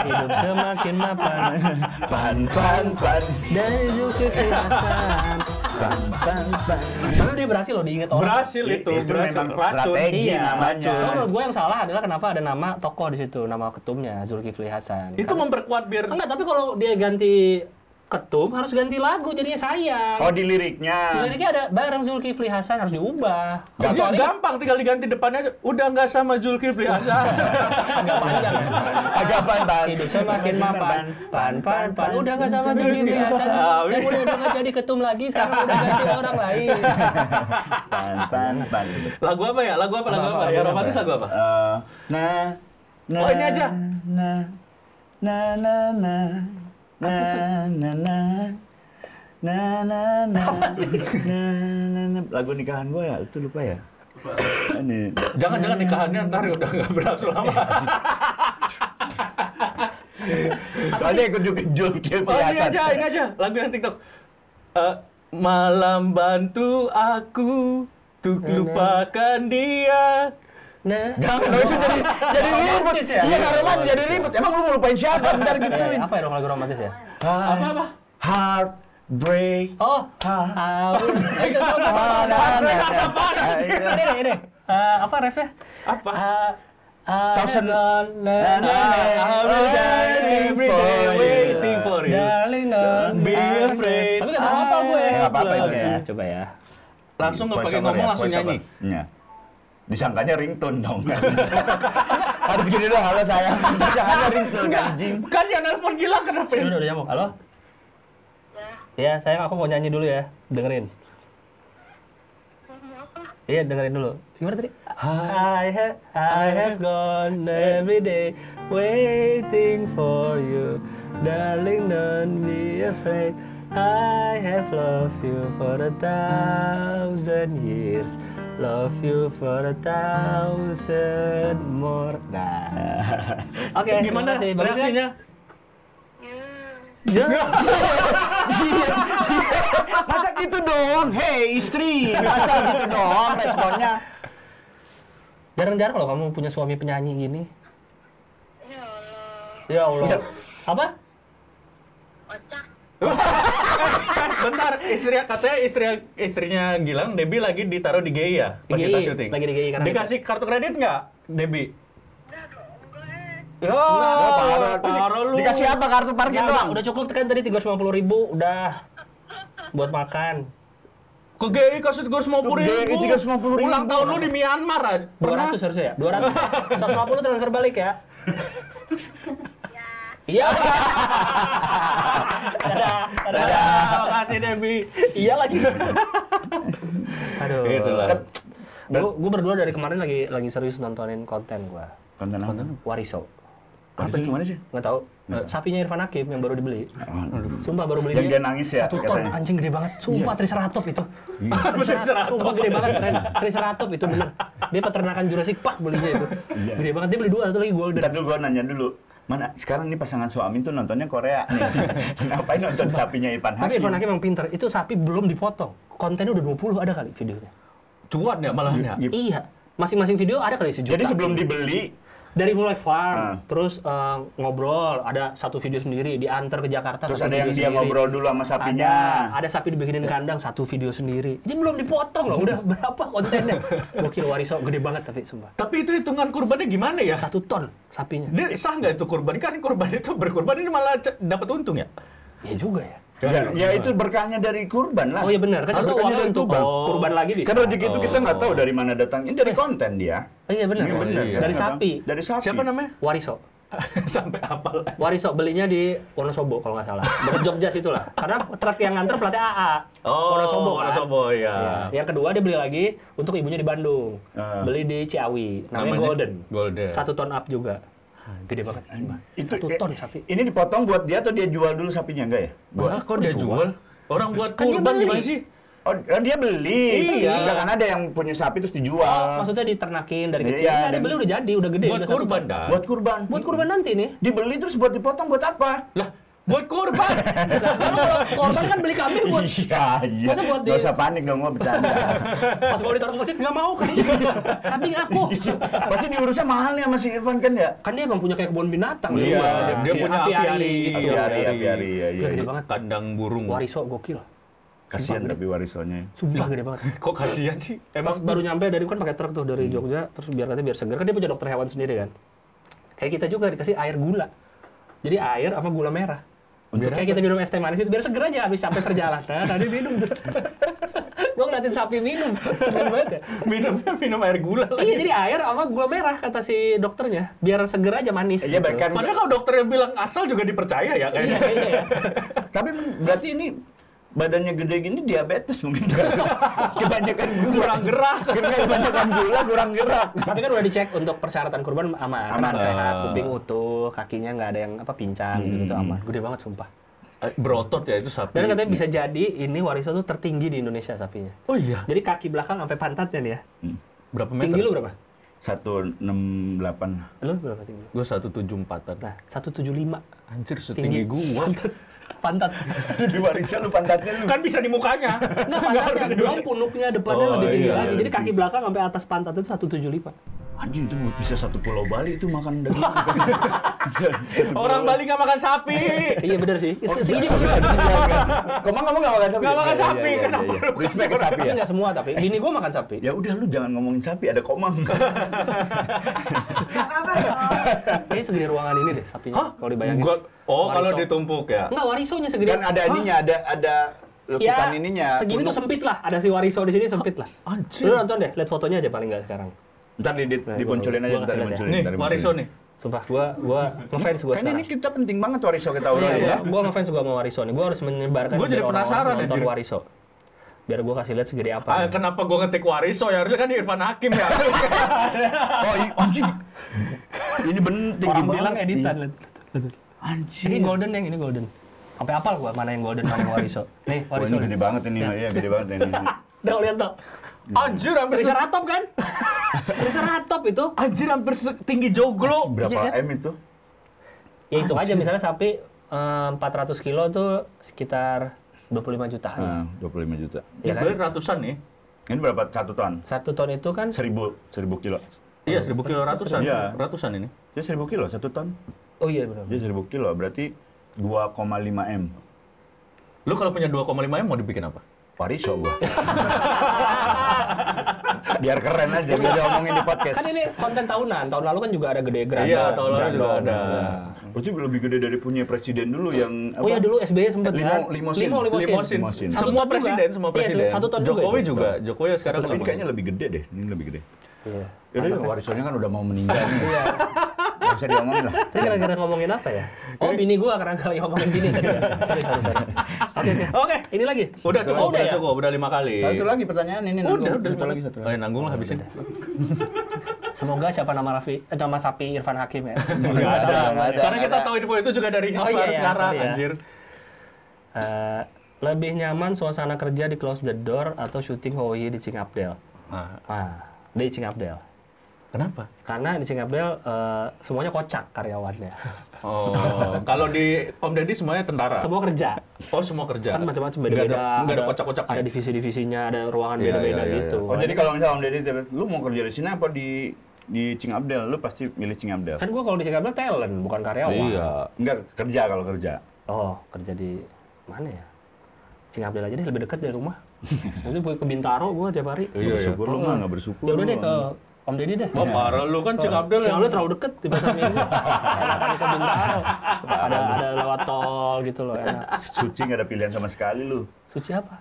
Hidup semakin mapan Pan. dari Zulkifli Hasan. Pan. Karena dia berhasil loh diingat orang. Berhasil itu. Itu Berhasil. memang Racun. strategi Iya, namanya. Cuma menurut gue yang salah adalah kenapa ada nama tokoh di situ, nama ketumnya Zulkifli Hasan. Itu memperkuat biar Enggak, tapi kalau dia ganti Ketum harus ganti lagu jadinya sayang. Oh, di liriknya. Liriknya ada bareng Zulkifli Hasan harus diubah. Kecuali gampang, tinggal diganti depannya aja. Udah nggak sama Zulkifli Hasan. Agak panjang. Agak pan. Hidup semakin mapan. Pan. Udah nggak sama Zulkifli Hasan. Yang udah nggak jadi ketum lagi, sekarang udah ganti orang lain. Pan. Lagu apa ya? Lagu apa? Ya romantis lagu apa? Nah, Oh, ini aja. Lagu nikahan gue ya, itu lupa ya. Ini. Jangan nikahannya ntar udah nggak berlangsung lama. Soalnya ikut Zulkifli Oh, ini Hasan. aja. Lagu yang TikTok. Malam bantu aku untuk lupakan dia. Nah, Jangan, itu jadi ribut. romantis ya? Iya, nggak romantis, jadi ribut. Emang lu mau lupain siapa? Bentar gituin. apa ya dong lagu romantis ya? Apa? Heartbreak. Oh, ini. Apa refnya? Apa? Thousand. Waiting for you. Darling, don't Be afraid. Tapi nggak tahu apa gue. Nggak apa-apa itu. Oke, coba ya. Langsung nggak pakai Voice over ngomong, ya, langsung voice over. nyanyi. Iya. Disangkanya ringtone dong. Harus gini dong, halo sayang. Disangkanya ringtone anjing. Kan yang nelpon gila kenapa ya? Udah nyambung. Halo? Ya, sayang aku mau nyanyi dulu ya. Dengerin. Iya, dengerin dulu. Gimana tadi? I have gone every day waiting for you. Darling, don't be afraid. I have loved you for 1,000 years. Love you for 1,000 more. Nah. Oke, Gimana terima kasih. Bagus kan? reaksinya? Masa gitu dong? Hei istri, masa gitu dong responnya? Jarang-jarang loh kamu punya suami penyanyi gini. Ya Allah. Ya Allah. Apa? Ocak. Bentar, katanya istrinya Gilang, Debbie lagi ditaruh di GI ya? Pas Di kita GI, syuting. lagi di GI karena Dikasih kartu kredit nggak, Debbie? Enggak dong, enggak Parah lu. Dikasih apa kartu parkir Ya, doang? udah cukup kan tadi 350.000 udah buat makan. Ke GI kasih 350.000. Ke GI 350.000. Ulang tahun lu di Myanmar aja. 200 harusnya ya? 200 ya? 150 transfer balik ya? Iya. Dadah. Makasih Debbie. Iya lagi. Aduh. Itulah. Gue berdua dari kemarin lagi serius nontonin konten gue. Konten apa? Wariso. Apa itu gimana sih? Nggak tahu. Sapinya Irfan Hakim yang baru dibeli. Sumpah baru beli Yang dia nangis ya, 1 ton, katanya. anjing gede banget. Sumpah Triceratops itu. Triceratops. Sumpah gede banget, Ren. Triceratops itu bener. Dia peternakan Jurassic Park belinya itu. Gede banget. Dia beli 2, satu lagi golden. Ntar dulu gue nanya dulu. Mana sekarang nih pasangan suami tuh nontonnya Korea nih. Ngapain nonton sapinya Irfan Hakim? Tapi Irfan Hakim yang pinter. Itu sapi belum dipotong. Kontennya udah 20 ada kali videonya. Cuan ya malahnya. Iya. Masing-masing video ada kali sejuta. Jadi sebelum dibeli, dari mulai farm, terus ngobrol, ada satu video sendiri, diantar ke Jakarta, terus satu ada yang video dia sendiri. ngobrol dulu sama sapinya. Ada sapi dibikinin kandang, satu video sendiri. Ini belum dipotong loh, udah berapa kontennya. Gokil, Wariso gede banget tapi sumpah. Tapi itu hitungan kurbannya gimana ya? 1 ton sapinya. Dia sah nggak itu kurban? Kan kurban itu berkurban ini malah dapat untung ya? Iya juga ya. Ya itu berkahnya dari kurban lah. Oh iya benar, kan contoh Berkahnya uangnya dari untuk kurban. kurban lagi bisa. Kan rezeki itu kita nggak tahu dari mana datangnya. Ini dari konten dia. Oh iya benar. Iya, benar, iya. kan? Dari sapi. Dari sapi. Siapa namanya? Wariso. Sampai hafal. Wariso belinya di Wonosobo kalau nggak salah. Dekat Jogja situlah. Karena truk yang nganter pelatih AA. Oh, Wonosobo kan. Wonosobo, ya. Iya. Yang kedua dia beli lagi untuk ibunya di Bandung. Ah. Beli di Ciawi. Namanya Namanya Golden. Golden. 1 ton up juga. Gede banget. Sumpah. Itu 1 ton sapi. Ini dipotong buat dia atau dia jual dulu sapinya enggak ya? Buat kok dia jual? Orang buat Kan dia kurban beli. gimana sih? Oh, dia beli. Iya. Enggak kan ada yang punya sapi terus dijual. Oh, maksudnya diternakin dari Iya, kecil. Nah, dia dan- beli udah jadi, udah gede. Buat udah 1 kurban ton. dah. Buat kurban. Buat kurban nanti nih. Dibeli terus buat dipotong buat apa? Lah, buat kurban. Kalau korban kan beli kambing buat Iya, iya. Masa buat Nggak di- usah panik dong, gua bercanda. pas mau ditaruh ke masjid nggak mau kan. Kambing aku. Pasti diurusnya mahal ya masih Irfan kan ya? Kan dia emang punya kayak kebun binatang. Iya, dia Si punya apiari. Apiari, iya, iya. Gede banget. Kandang burung. Wariso gokil. Kasihan tapi warisonya. Sumpah gede banget. Kok kasihan sih? Pas baru nyampe dari kan pakai truk tuh dari Jogja, terus biar katanya biar segar kan dia punya dokter hewan sendiri kan. Kayak kita juga dikasih air gula. Jadi air sama gula merah. Kayak kita minum es teh manis itu biar seger aja habis sampai perjalanan. Tadi minum tuh. Gue ngeliatin sapi minum, seger banget ya. Minum air gula lagi. Iya, jadi air sama gula merah kata si dokternya, biar seger aja manis. Iya, gitu. bahkan Padahal kalau dokternya bilang asal juga dipercaya ya Iya, kayaknya. iya. tapi berarti ini badannya gede gini diabetes mungkin. Kebanyakan gula. Kurang gerak. Kebanyakan gula, kurang gerak. Tapi kan udah dicek untuk persyaratan kurban aman, Aman. sehat, kuping utuh, kakinya nggak ada yang pincang gitu aman. Gede banget sumpah. Berotot ya itu sapi. Dan katanya bisa jadi ini wariso tuh tertinggi di Indonesia sapinya. Oh iya. Jadi kaki belakang sampai pantatnya nih ya. Berapa meter? Tinggi lu berapa? 168. Lu berapa tinggi? Gue 174-an. Nah, 175. Anjir setinggi gua. Pantat. Di Warisan lu pantatnya lu. Kan bisa di mukanya. Enggak, pantatnya belum punuknya depannya Oh, lebih tinggi iya, lagi. iya, Jadi kaki belakang sampai atas pantat itu 175. Anjing itu bisa satu pulau Bali itu makan daging. Orang Bali nggak makan sapi. Iya bener sih. Segini bener. Kamu nggak makan sapi? Nggak makan sapi, Iya, kenapa iya. lu Respect ke sapi Tapi ya. nggak semua tapi. Bini gua makan sapi. Ya udah lu jangan ngomongin sapi, ada komang. Apa-apa ya. Kayaknya segede ruangan ini deh sapinya. Kalau dibayangin. Kalau Wariso. ditumpuk ya. Enggak, warisonya segede. Kan ada ininya, ada lekukan ininya. segini tuh punuk. sempit lah. Ada si wariso di sini sempit lah. Anjir. Lu nonton deh, lihat fotonya aja paling nggak sekarang. Ntar dimunculin aja, Gua ntar kasih lihat ya. dimunculin. Nih, ntar dimunculin. Wariso nih. Sumpah, gua ngefans gua Kan sekarang. ini kita penting banget Wariso kita udah. Iya, gua ngefans gua sama wariso nih. Gua harus menyebarkan Gua jadi biar orang-orang penasaran, nonton anjir. wariso. Biar gua kasih lihat segede apa. Kenapa gue ngetik Wariso ya? Harusnya kan Irfan Hakim ya. Oh, anjing. Ini penting Orang banget. bilang editan. Lihat. Anjing. Ini golden yang ini golden. Sampai apal gua mana yang golden, mana yang wariso. Nih, Wah, wariso. ini gede banget ini. Iya, gede banget ini. Udah lihat tuh. Anjir hampir Triceratops kan? Triceratops itu. Anjir hampir setinggi joglo. Berapa Iya, kan? M itu? Ya itu aja misalnya sapi 400 kilo tuh sekitar 25 jutaan. Nah, 25 juta. Ya kan? Berarti ratusan nih. Ini berapa? 1 ton? 1 ton itu kan 1000 kilo. Iya, 1000 kilo ratusan. Iya. Ratusan ini. Dia 1000 kilo, 1 ton. oh iya benar. Dia 1000 kilo, berarti 2,5 M. Lu kalau punya 2,5 M mau dibikin apa? Wariso gua. Biar keren aja, biar diomongin di podcast. Kan ini konten tahunan. Tahun lalu kan juga ada gede Grandong. Iya, tahun lalu juga Grandong. ada. Berarti lebih gede dari punya presiden dulu yang Oh ya dulu SBY sempat kan? Limosin. Limosin. Limosin. Satu Semua ton juga. presiden, semua Iya, presiden. 1 ton juga Jokowi itu. juga. Jokowi sekarang Tapi ini lagi. kayaknya lebih gede deh, ini lebih gede. Iya. Yaudah, Warisonya kan udah mau meninggal nih. Iya. Nggak bisa diomongin lah. Tapi gara-gara ngomongin apa ya? Oh, bini gua karena kali ngomongin bini. Sorry. Oke. Oke. Ini lagi. Udah cukup, udah ya? cukup. Udah 5 kali. Satu lagi pertanyaan ini. Udah. Satu lagi. Oh, ya, nanggung lah habisin. Semoga siapa nama nama sapi Irfan Hakim ya. Nggak ada. Karena kita tahu info itu juga dari Oh, iya, iya, sekarang, sorry ya. anjir. Lebih nyaman suasana kerja di Close the Door atau syuting Hawaii di Cingabdel? Nah, Di Cingabdel. kenapa? Karena di Cingabdel semuanya kocak karyawannya. Oh, kalau di Om Deddy semuanya tentara. Semua kerja. Oh, semua kerja. Kan macam-macam beda-beda. Enggak ada kocak-kocak. Ada divisi-divisinya, ada ruangan Iya, beda-beda iya, iya. gitu. Oh, jadi kalau misalnya Om Deddy, lu mau kerja di sini apa di Cingabdel? Lu pasti milih Cingabdel. Kan gua kalau di Cingabdel talent, bukan karyawan. Iya. Enggak, kerja kalau kerja. Oh, kerja di mana ya? Cingabdel aja deh, lebih dekat dari rumah. Nanti ke Bintaro gua tiap hari. Iya, iya. Bersyukur lu mah, nggak bersyukur. Ya udah lu. deh ke Om Deddy deh. Oh, parah lu kan Cingabdel. Cingabdel terlalu deket di pasar Minggu. Enakan ke Bintaro. Ada lewat tol gitu loh, enak. Suci nggak ada pilihan sama sekali lu. Suci apa?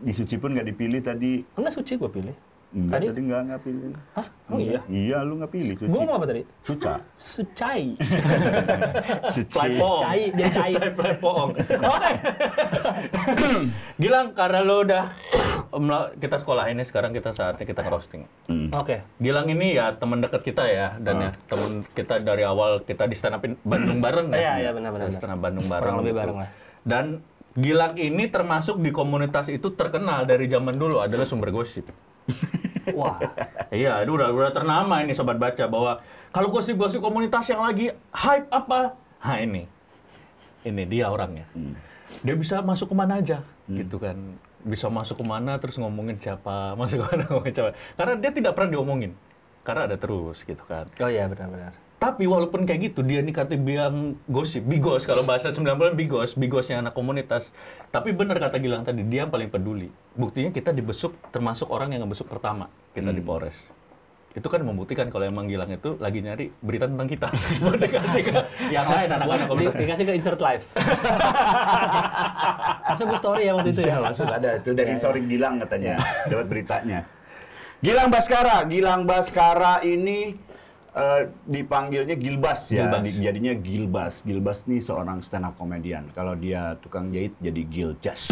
Di Suci pun nggak dipilih tadi. Enggak suci gua pilih. Enggak, Tadi? tadi nggak pilih. Hah? Oh iya. Iya, lu nggak pilih Suci. Gua mau apa tadi? Suca. Sucai. Suci. Playpoong. Cai, dia cai. Playpoong. Oke. Gilang, karena lo udah kita sekolah ini, sekarang kita saatnya kita roasting. Oke. Gilang ini ya teman dekat kita ya, dan ya teman kita dari awal kita di stand upin Bandung bareng ya. Iya, benar-benar. Di stand up Bandung bareng. Kurang lebih gitu. bareng lah. Dan Gilang ini termasuk di komunitas itu terkenal dari zaman dulu adalah sumber gosip. Wah. Iya, itu udah ternama ini sobat baca bahwa kalau gosip-gosip komunitas yang lagi hype apa, nah ini dia orangnya. Dia bisa masuk kemana aja, gitu kan. Bisa masuk kemana terus ngomongin siapa, masuk kemana ngomongin siapa. Karena dia tidak pernah diomongin, karena ada terus gitu kan. Oh iya, benar-benar. Tapi walaupun kayak gitu, dia nih kata biang gosip, bigos kalau bahasa 90-an bigosnya anak komunitas. Tapi benar kata Gilang tadi, dia yang paling peduli. Buktinya kita dibesuk, termasuk orang yang ngebesuk pertama kita di Polres. Itu kan membuktikan kalau emang Gilang itu lagi nyari berita tentang kita. Buat dikasih ke yang lain anak-anak komunitas. Dikasih ke insert live. Langsung ke story ya waktu itu ya. Iya, langsung ada itu dari story Gilang katanya, dapat beritanya. Gilang Baskara ini dipanggilnya Gilbas ya, Gilbas. jadinya Gilbas. Gilbas nih seorang stand up komedian. Kalau dia tukang jahit jadi Giljas.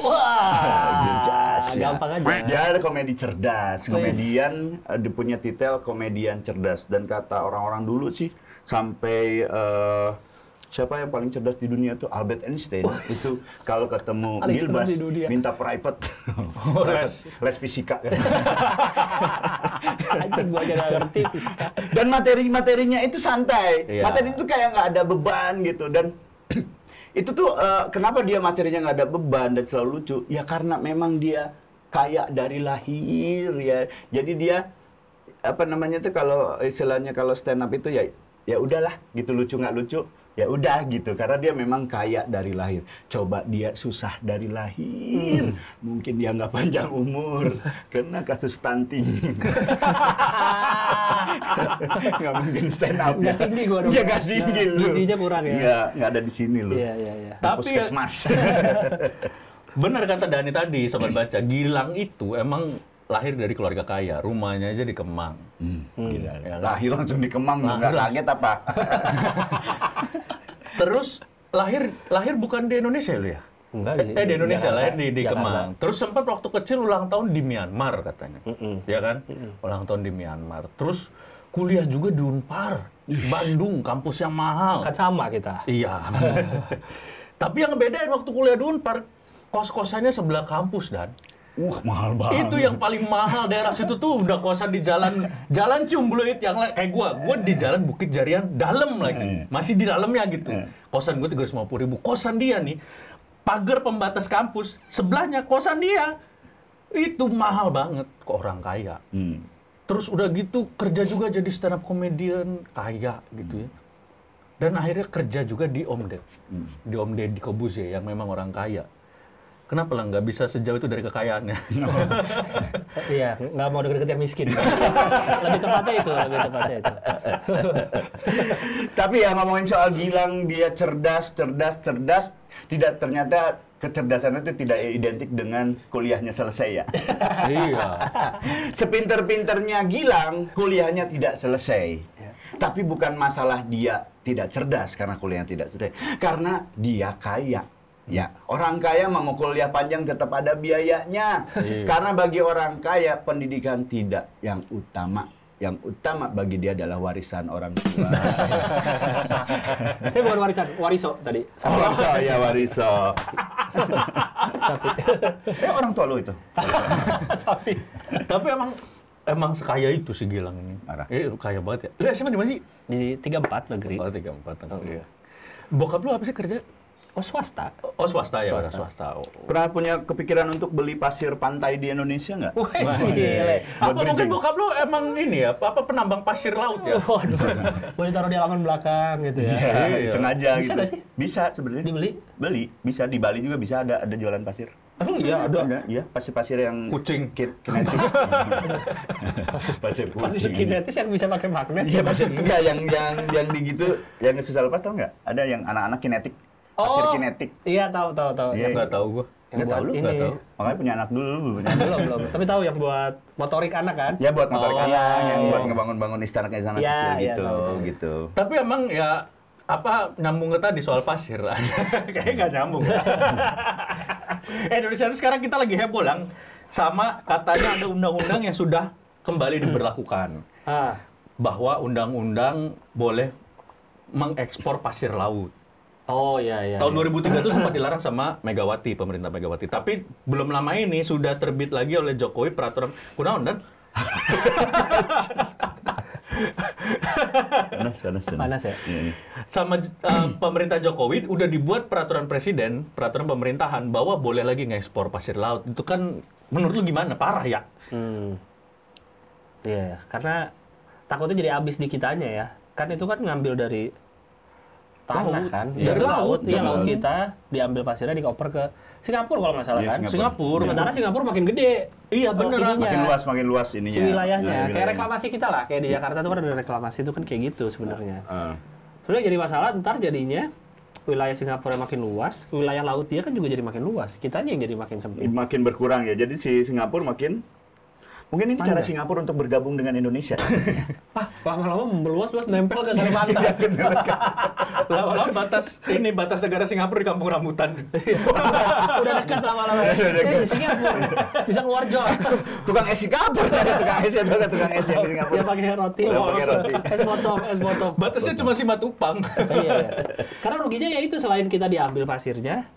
Wah, Giljas, ya. gampang aja. Dia ada komedi cerdas, komedian dia punya titel komedian cerdas, dan kata orang-orang dulu sih sampai siapa yang paling cerdas di dunia tuh Albert Einstein. Itu kalau ketemu Paling cerdas Gilbas di dunia. minta private. Les fisika. Anjing gua aja nggak ngerti fisika. Dan materinya itu santai. Iya. Materi itu kayak nggak ada beban gitu. Dan itu tuh kenapa dia materinya nggak ada beban dan selalu lucu? Ya karena memang dia kaya dari lahir ya. Jadi dia apa namanya tuh kalau istilahnya kalau stand up itu ya udahlah gitu, lucu nggak lucu ya udah gitu, karena dia memang kaya dari lahir. Coba dia susah dari lahir, mungkin dia nggak panjang umur kena kasus stunting. Nggak mungkin stand up ya. Nggak tinggi gua dong. Iya, nggak tinggi Nah, lu. gizinya kurang ya. Nggak ada di sini lu. Iya. Tapi ya- Puskesmas. Benar kata Dani tadi, sobat baca. Gilang itu emang lahir dari keluarga kaya, rumahnya aja di Kemang. Gila. Ya, Lahir langsung di Kemang, Lahir nggak langsung. kaget apa? Terus lahir bukan di Indonesia lu ya? Enggak Di Indonesia, Jakarta. lahir di Jakarta. Kemang. Terus sempat waktu kecil ulang tahun di Myanmar katanya. Ya kan? Ulang tahun di Myanmar. Terus kuliah juga di Unpar, Bandung, kampus yang mahal. Kan sama kita. Iya. Tapi yang ngebedain waktu kuliah di Unpar, kos-kosannya sebelah kampus, Dan. Mahal banget. Itu yang paling mahal daerah situ tuh udah kosan di jalan Ciumbluit yang kayak gua di jalan Bukit Jarian dalam lagi. Masih di dalamnya gitu. Kosan gua 350.000. Kosan dia nih pagar pembatas kampus, sebelahnya kosan dia. Itu mahal banget ke orang kaya. Terus udah gitu kerja juga jadi stand up comedian kaya gitu ya. Dan akhirnya kerja juga di Om Ded. Di Om Deddy Kobusier yang memang orang kaya. Kenapa lah nggak bisa sejauh itu dari kekayaannya? Iya, nggak mau deket-deket yang miskin. Lebih tepatnya itu. Tapi ya ngomongin soal Gilang, dia cerdas. Tidak, ternyata kecerdasannya itu tidak identik dengan kuliahnya selesai ya. Iya. Sepinter-pinternya Gilang, kuliahnya tidak selesai. Tapi bukan masalah dia tidak cerdas karena kuliahnya tidak selesai. Karena dia kaya. Ya, orang kaya mau kuliah panjang tetap ada biayanya. Iya. Karena bagi orang kaya pendidikan tidak yang utama. Yang utama bagi dia adalah warisan orang tua. Saya bukan wariso tadi. Orang kaya wariso. Sapi. Orang tua lu itu. Sapi. Tapi emang sekaya itu si Gilang ini. Marah. Kaya banget ya. Lu SMA di mana sih? Di 34 negeri. Oh, 34. Iya. Bokap lu apa sih kerja? Oh, swasta. Oh, swasta ya, Swasta. swasta. Oh. Pernah punya kepikiran untuk beli pasir pantai di Indonesia nggak? Wah, gile. Apa mungkin bokap lu emang ini ya, apa penambang pasir laut ya? Waduh. Boleh taruh di halaman belakang gitu ya. Iya, sengaja Bisa gitu. nggak sih? Bisa sebenarnya. Dibeli? Beli, bisa di Bali juga bisa ada jualan pasir. Oh iya, ada. Iya, pasir-pasir yang Kucing. kinetis. Pasir Pasir kucing. kinetis yang bisa pakai magnet. Iya, pasir enggak yang di gitu, yang susah lepas tau nggak? Ada yang anak-anak kinetik. Pasir kinetik. Iya, tahu. Iya. Nggak tahu gua. Yang Nggak buat tahu lu? ini. Nggak tahu. Makanya punya anak dulu lu punya. Belum. Tapi tahu yang buat motorik anak kan? Ya buat motor anak, yang iya. buat ngebangun-bangun istana-istana Iya, kecil iya, gitu, tahu. gitu. Tapi emang ya nyambung ke tadi soal pasir. Kayaknya nggak nyambung. Indonesia itu sekarang kita lagi heboh lang sama katanya ada undang-undang yang sudah kembali diberlakukan Ah. bahwa undang-undang boleh mengekspor pasir laut. Oh iya. Tahun 2003 itu sempat dilarang sama Megawati, pemerintah Megawati. Tapi belum lama ini sudah terbit lagi oleh Jokowi peraturan kunaon dan Panas ya? Iya. sama pemerintah Jokowi udah dibuat peraturan presiden, peraturan pemerintahan bahwa boleh lagi ngekspor pasir laut. Itu kan menurut lu gimana? Parah ya? Iya, karena takutnya jadi habis di kitanya ya. Kan itu kan ngambil dari tanah kan. Iya. Dari laut, iya Dari laut laut. kita diambil pasirnya dioper ke Singapura kalau nggak salah Iya, kan. Singapura. Sementara Singapura makin gede. Iya, bener. ininya. Makin luas ininya. Si wilayahnya. Kayak Wilayahnya. reklamasi kita lah, kayak di Jakarta tuh kan ada reklamasi itu kan kayak gitu sebenarnya. Ah. Sebenarnya jadi masalah ntar jadinya wilayah Singapura makin luas, wilayah laut dia kan juga jadi makin luas. Kitanya yang jadi makin sempit. Makin berkurang ya. Jadi si Singapura mungkin ini cara Singapura untuk bergabung dengan Indonesia. Ah, lama-lama meluas-luas nempel ke Kalimantan. Lama-lama batas negara Singapura di kampung rambutan. Udah dekat lama-lama. Di Singapura bisa keluar jauh. Tukang es Singapura, tukang es yang di Singapura. Dia pakai roti. Dia pakai roti. Es potong. Batasnya cuma Simatupang. Iya. Karena ruginya ya itu selain kita diambil pasirnya,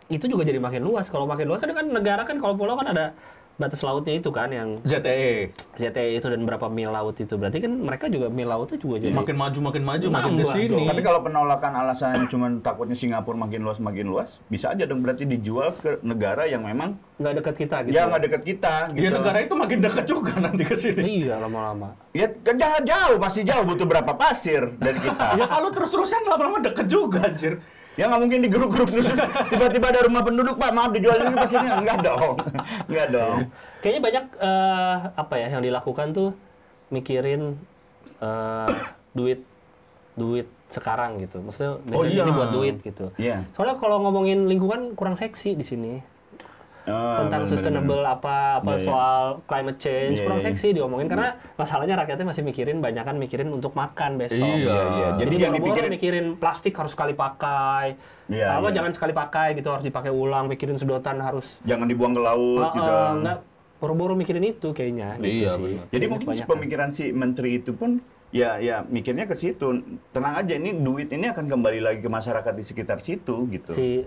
itu juga jadi makin luas. Kalau makin luas kan negara kan kalau pulau kan ada batas lautnya itu kan yang ZTE. ZTE itu dan berapa mil laut itu. Berarti kan mereka juga mil lautnya juga jadi Makin maju, makin Nambah ke sini. tuh. Tapi kalau penolakan alasannya cuma takutnya Singapura makin luas, bisa aja dong berarti dijual ke negara yang memang nggak dekat kita gitu. ya nggak deket kita. Gitu. Ya negara itu makin dekat juga nanti ke sini. Iya lama-lama. Ya jauh, pasti jauh butuh berapa pasir dari kita. Ya kalau terus-terusan lama-lama deket juga anjir. Ya nggak mungkin digeruk-geruk terus tiba-tiba ada rumah penduduk, Pak, maaf dijual ini pasirnya. Enggak dong. Enggak dong. Kayaknya banyak apa ya yang dilakukan tuh mikirin duit sekarang gitu. Maksudnya Oh, iya. ini buat duit gitu. Iya. Soalnya kalau ngomongin lingkungan kurang seksi di sini. Tentang sustainable apa Iya, iya. soal climate change Iya, kurang iya. seksi diomongin karena masalahnya rakyatnya masih mikirin untuk makan besok. Iya. Jadi yang boro-boro mikirin plastik harus sekali pakai. Iya, Apa iya. jangan sekali pakai gitu harus dipakai ulang, mikirin sedotan harus jangan dibuang ke laut gitu. enggak boro-boro mikirin itu kayaknya gitu Iya, sih. benar. Jadi Kayaknya mungkin kebanyakan. pemikiran si menteri itu pun ya mikirnya ke situ. Tenang aja, ini duit ini akan kembali lagi ke masyarakat di sekitar situ gitu. si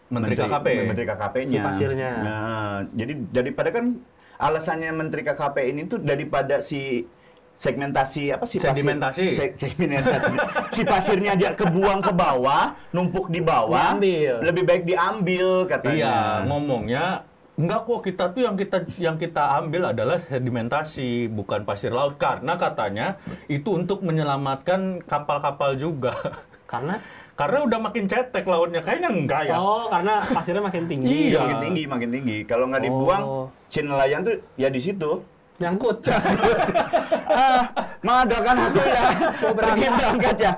Menteri KKP. Menteri KKP-nya. Si pasirnya. Nah, jadi daripada kan alasannya Menteri KKP ini tuh daripada si segmentasi apa sih Sedimentasi. segmentasi si pasirnya aja kebuang ke bawah, numpuk di bawah, Diambil. lebih baik diambil katanya. Iya, ngomongnya enggak kok, kita tuh yang kita ambil adalah sedimentasi, bukan pasir laut, karena katanya itu untuk menyelamatkan kapal-kapal juga. Karena udah makin cetek lautnya, kayaknya enggak ya. Oh, karena pasirnya makin tinggi. Iya. Makin tinggi. Kalau nggak dibuang, si nelayan tuh ya di situ. Nyangkut. Mengadakan aku ya. Mau berangkat ya.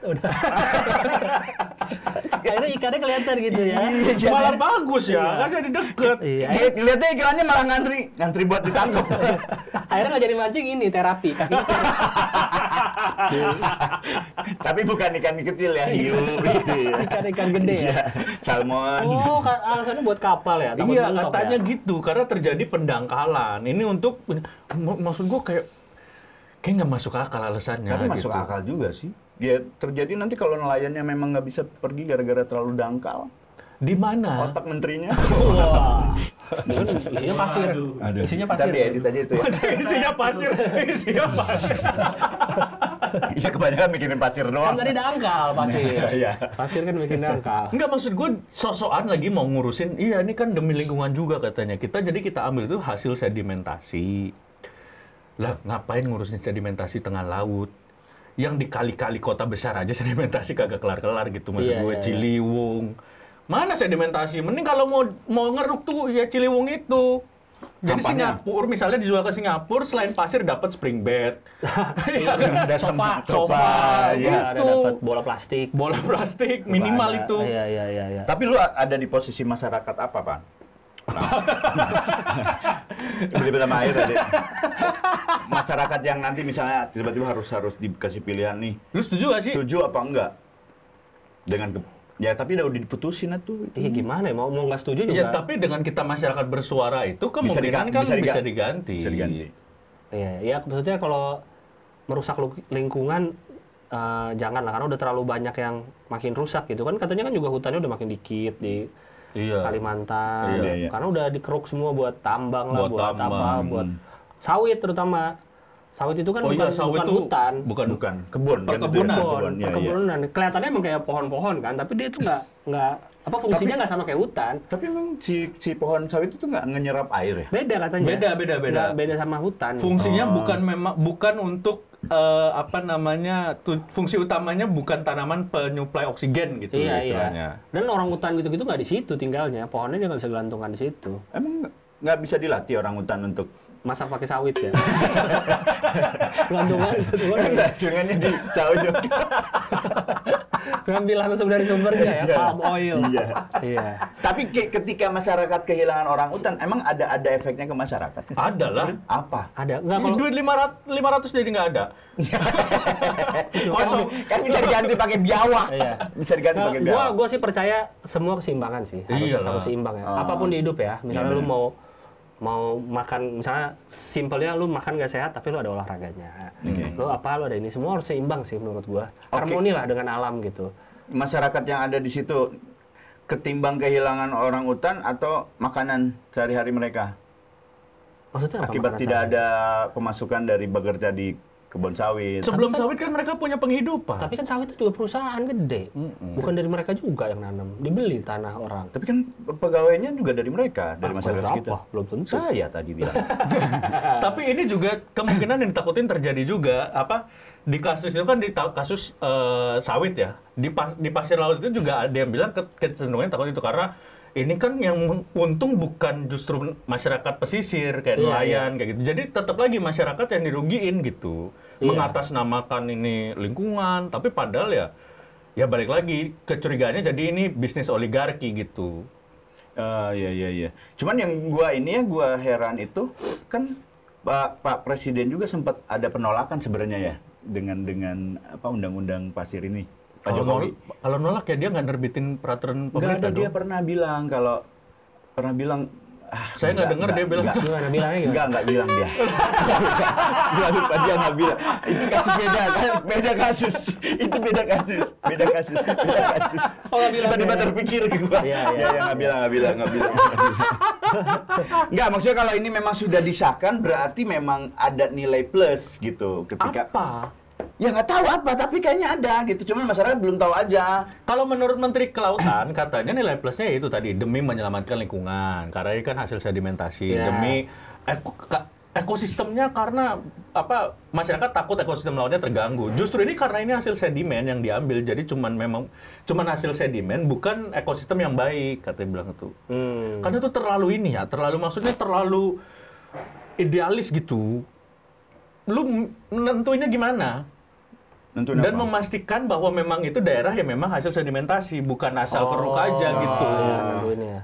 Udah. Akhirnya ikannya kelihatan gitu ya. Malah bagus ya, kan jadi deket. Iya. Lihatnya ikannya malah ngantri buat ditangkap. Akhirnya nggak jadi mancing ini terapi kaki. Tapi bukan ikan kecil ya, hiu gitu ya. Ikan-ikan gede ya. Iya, salmon. Oh, alasannya buat kapal ya? Takut Iya, mentok katanya ya? gitu, karena terjadi pendangkalan. Ini untuk, maksud gue kayak nggak masuk akal alasannya. Tapi gitu. masuk akal juga sih. Ya terjadi nanti kalau nelayannya memang nggak bisa pergi gara-gara terlalu dangkal. Di mana? Otak menterinya. Wah. Itu kan isinya pasir. Isinya pasir. Tapi edit aja itu ya. Isinya pasir. Iya kebanyakan mikirin pasir Kan doang. tadi dangkal pasir. Iya. Pasir kan bikin dangkal. Enggak, maksud gue sosokan lagi mau ngurusin, iya ini kan demi lingkungan juga katanya. Jadi kita ambil itu hasil sedimentasi. Lah ngapain ngurusin sedimentasi tengah laut? Yang dikali-kali kota besar aja sedimentasi kagak kelar-kelar gitu. Maksud Iya, gue iya. Ciliwung. Mana sedimentasi? Mending kalau mau ngeruk tuh ya Ciliwung itu. Jadi Gampangnya. Singapura misalnya dijual ke Singapura, selain pasir dapat spring bed. Iya kan? Ada sofa, Iya, ada gitu. dapat bola plastik. Bola plastik minimal Ada. itu. Iya. Tapi lu ada di posisi masyarakat apa, Pak? Tiba-tiba sama air tadi. Masyarakat yang nanti misalnya tiba-tiba harus dikasih pilihan nih. Lu setuju gak sih? Setuju apa enggak? Ya tapi udah diputusin tuh. Iya gimana ya, mau nggak setuju juga. Iya, tapi dengan kita masyarakat bersuara itu kemungkinan kan bisa diganti. Bisa diganti. Iya, ya maksudnya kalau merusak lingkungan jangan lah, karena udah terlalu banyak yang makin rusak gitu kan. Katanya kan juga hutannya udah makin dikit di Iya. Kalimantan. Iya. Karena udah dikeruk semua buat tambang lah, Buat buat tambang. apa, buat sawit terutama. Sawit itu kan Oh iya, sawit bukan tuh hutan. bukan Kebun. Perkebunan. Kan? Iya, iya. Perkebunan. Kelihatannya emang kayak pohon-pohon kan, tapi dia tuh nggak apa fungsinya nggak sama kayak hutan. Tapi memang si pohon sawit itu nggak ngenyerap air ya? Beda katanya. Beda. Nggak, beda sama hutan. Fungsinya bukan untuk apa namanya fungsi utamanya bukan tanaman penyuplai oksigen gitu Iya, istilahnya. iya. Dan orang hutan gitu-gitu nggak di situ tinggalnya, pohonnya dia nggak bisa gelantungkan di situ. Emang nggak bisa dilatih orang hutan untuk Masak pakai sawit ya. Gelantungan gitu. dengannya di cowok. Ngambil langsung dari sumbernya ya, palm oil. Iya. Iya. Tapi ketika masyarakat kehilangan orang hutan, emang ada efeknya ke masyarakat? Ada lah. Apa? Ada nggak kalau Duit 500 jadi nggak ada. Kosong. Kan bisa diganti pakai biawak. Iya. Bisa diganti pakai biawak. gua sih percaya semua keseimbangan sih. Iyalah. Harus seimbang ya. Oh. Apapun di hidup ya. Misalnya Iya, lu mau makan, misalnya simpelnya lu makan gak sehat tapi lu ada olahraganya. Lu ada ini, semua harus seimbang sih menurut gua. Harmoni lah dengan alam gitu. Masyarakat yang ada di situ ketimbang kehilangan orang hutan atau makanan sehari-hari mereka Maksudnya apa? akibat makanan tidak sehari? ada pemasukan dari bekerja di kebun sawit. Sebelum sawit kan mereka punya penghidupan. Tapi kan sawit itu juga perusahaan gede. Bukan dari mereka juga yang nanam. Dibeli tanah orang. Tapi kan pegawainya juga dari mereka, dari masyarakat Berapa? sekitar. Belum tentu. Saya tadi bilang. Tapi ini juga kemungkinan yang ditakutin terjadi juga apa di kasus itu kan kasus sawit ya di pasir laut itu juga ada yang bilang kecenderungan takut itu karena ini kan yang untung bukan justru masyarakat pesisir kayak Iya, nelayan kayak gitu. Jadi tetap lagi masyarakat yang dirugiin gitu. Iya. Mengatasnamakan ini lingkungan, tapi padahal ya balik lagi kecurigaannya jadi ini bisnis oligarki gitu. Iya. Cuman yang gua heran itu kan Pak Presiden juga sempat ada penolakan sebenarnya ya dengan apa undang-undang pasir ini. Pak Jokowi. Kalau nolak ya dia nggak nerbitin peraturan Nggak pemerintah ada, dia dong. pernah bilang Saya nggak dengar dia bilang. Gimana bilangnya gimana? Nggak bilang dia. Gua lupa dia nggak bilang. Itu kasus beda kasus. Itu beda kasus. Oh, nggak bilang Tiba-tiba ya. terpikir ke gua. Iya. Nggak bilang. Nggak, maksudnya kalau ini memang sudah disahkan berarti memang ada nilai plus gitu ketika. Apa? Ya nggak tahu apa, tapi kayaknya ada gitu. Cuman masyarakat belum tahu aja. Kalau menurut Menteri Kelautan, katanya nilai plusnya itu tadi demi menyelamatkan lingkungan, karena ini kan hasil sedimentasi, Ya. demi ekosistemnya karena apa masyarakat takut ekosistem lautnya terganggu. Justru ini karena ini hasil sedimen yang diambil, jadi cuman hasil sedimen, bukan ekosistem yang baik, katanya bilang itu. Karena itu terlalu maksudnya terlalu idealis gitu. Lu nentuinnya gimana? Nentuin Dan apa? memastikan bahwa memang itu daerah yang memang hasil sedimentasi, bukan asal keruk aja gitu. Iya, tentuinnya.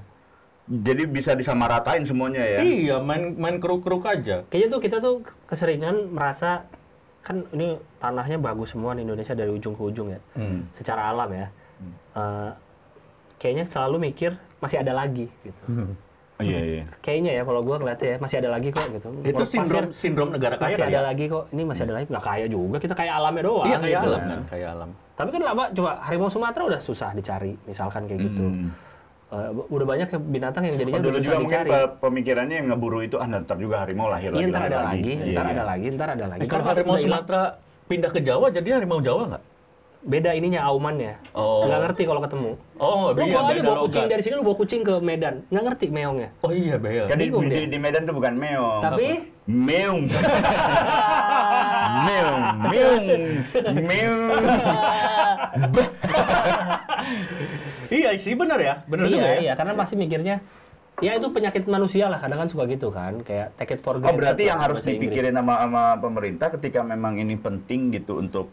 Jadi bisa disamaratain semuanya ya. Iya, main keruk-keruk aja. Kayaknya tuh kita tuh keseringan merasa kan ini tanahnya bagus semua di Indonesia dari ujung ke ujung ya. Secara alam ya. Kayaknya selalu mikir masih ada lagi gitu. Oh, iya. Kayaknya ya kalau gua ngeliatnya ya masih ada lagi kok gitu. Itu Pasir sindrom negara kaya masih kali ada ya? lagi kok. Ini masih ada lagi. Nggak kaya juga. Kita kayak alamnya doang. Iya, kayak gitu. alam kan, kayak alam. Tapi kan lama coba harimau Sumatera udah susah dicari, misalkan kayak gitu. Udah banyak binatang yang jadinya Dulu udah juga susah mungkin dicari. pemikirannya yang ngeburu itu ntar juga harimau lahir Iya, lagi. ntar ada lagi, Iya, ntar iya. ada lagi, ntar ada lagi. Kalau Kan harimau udah hilang. Sumatera pindah ke Jawa, jadi harimau Jawa nggak? Beda ininya aumannya. Oh. Nggak ngerti kalau ketemu. Oh, Lu iya, bawa aja beda bawa kucing logat. dari sini, lu bawa kucing ke Medan. Nggak ngerti meongnya. Oh iya, beda. Kan Bingung dia. di Medan tuh bukan meong. Tapi Meong. Meong. Iya sih, benar ya? Benar juga ya? iya, karena pasti mikirnya ya itu penyakit manusia lah, kadang kan suka gitu kan, kayak take it for Oh, granted. berarti yang lah, harus bahasa Inggris. dipikirin sama pemerintah ketika memang ini penting gitu untuk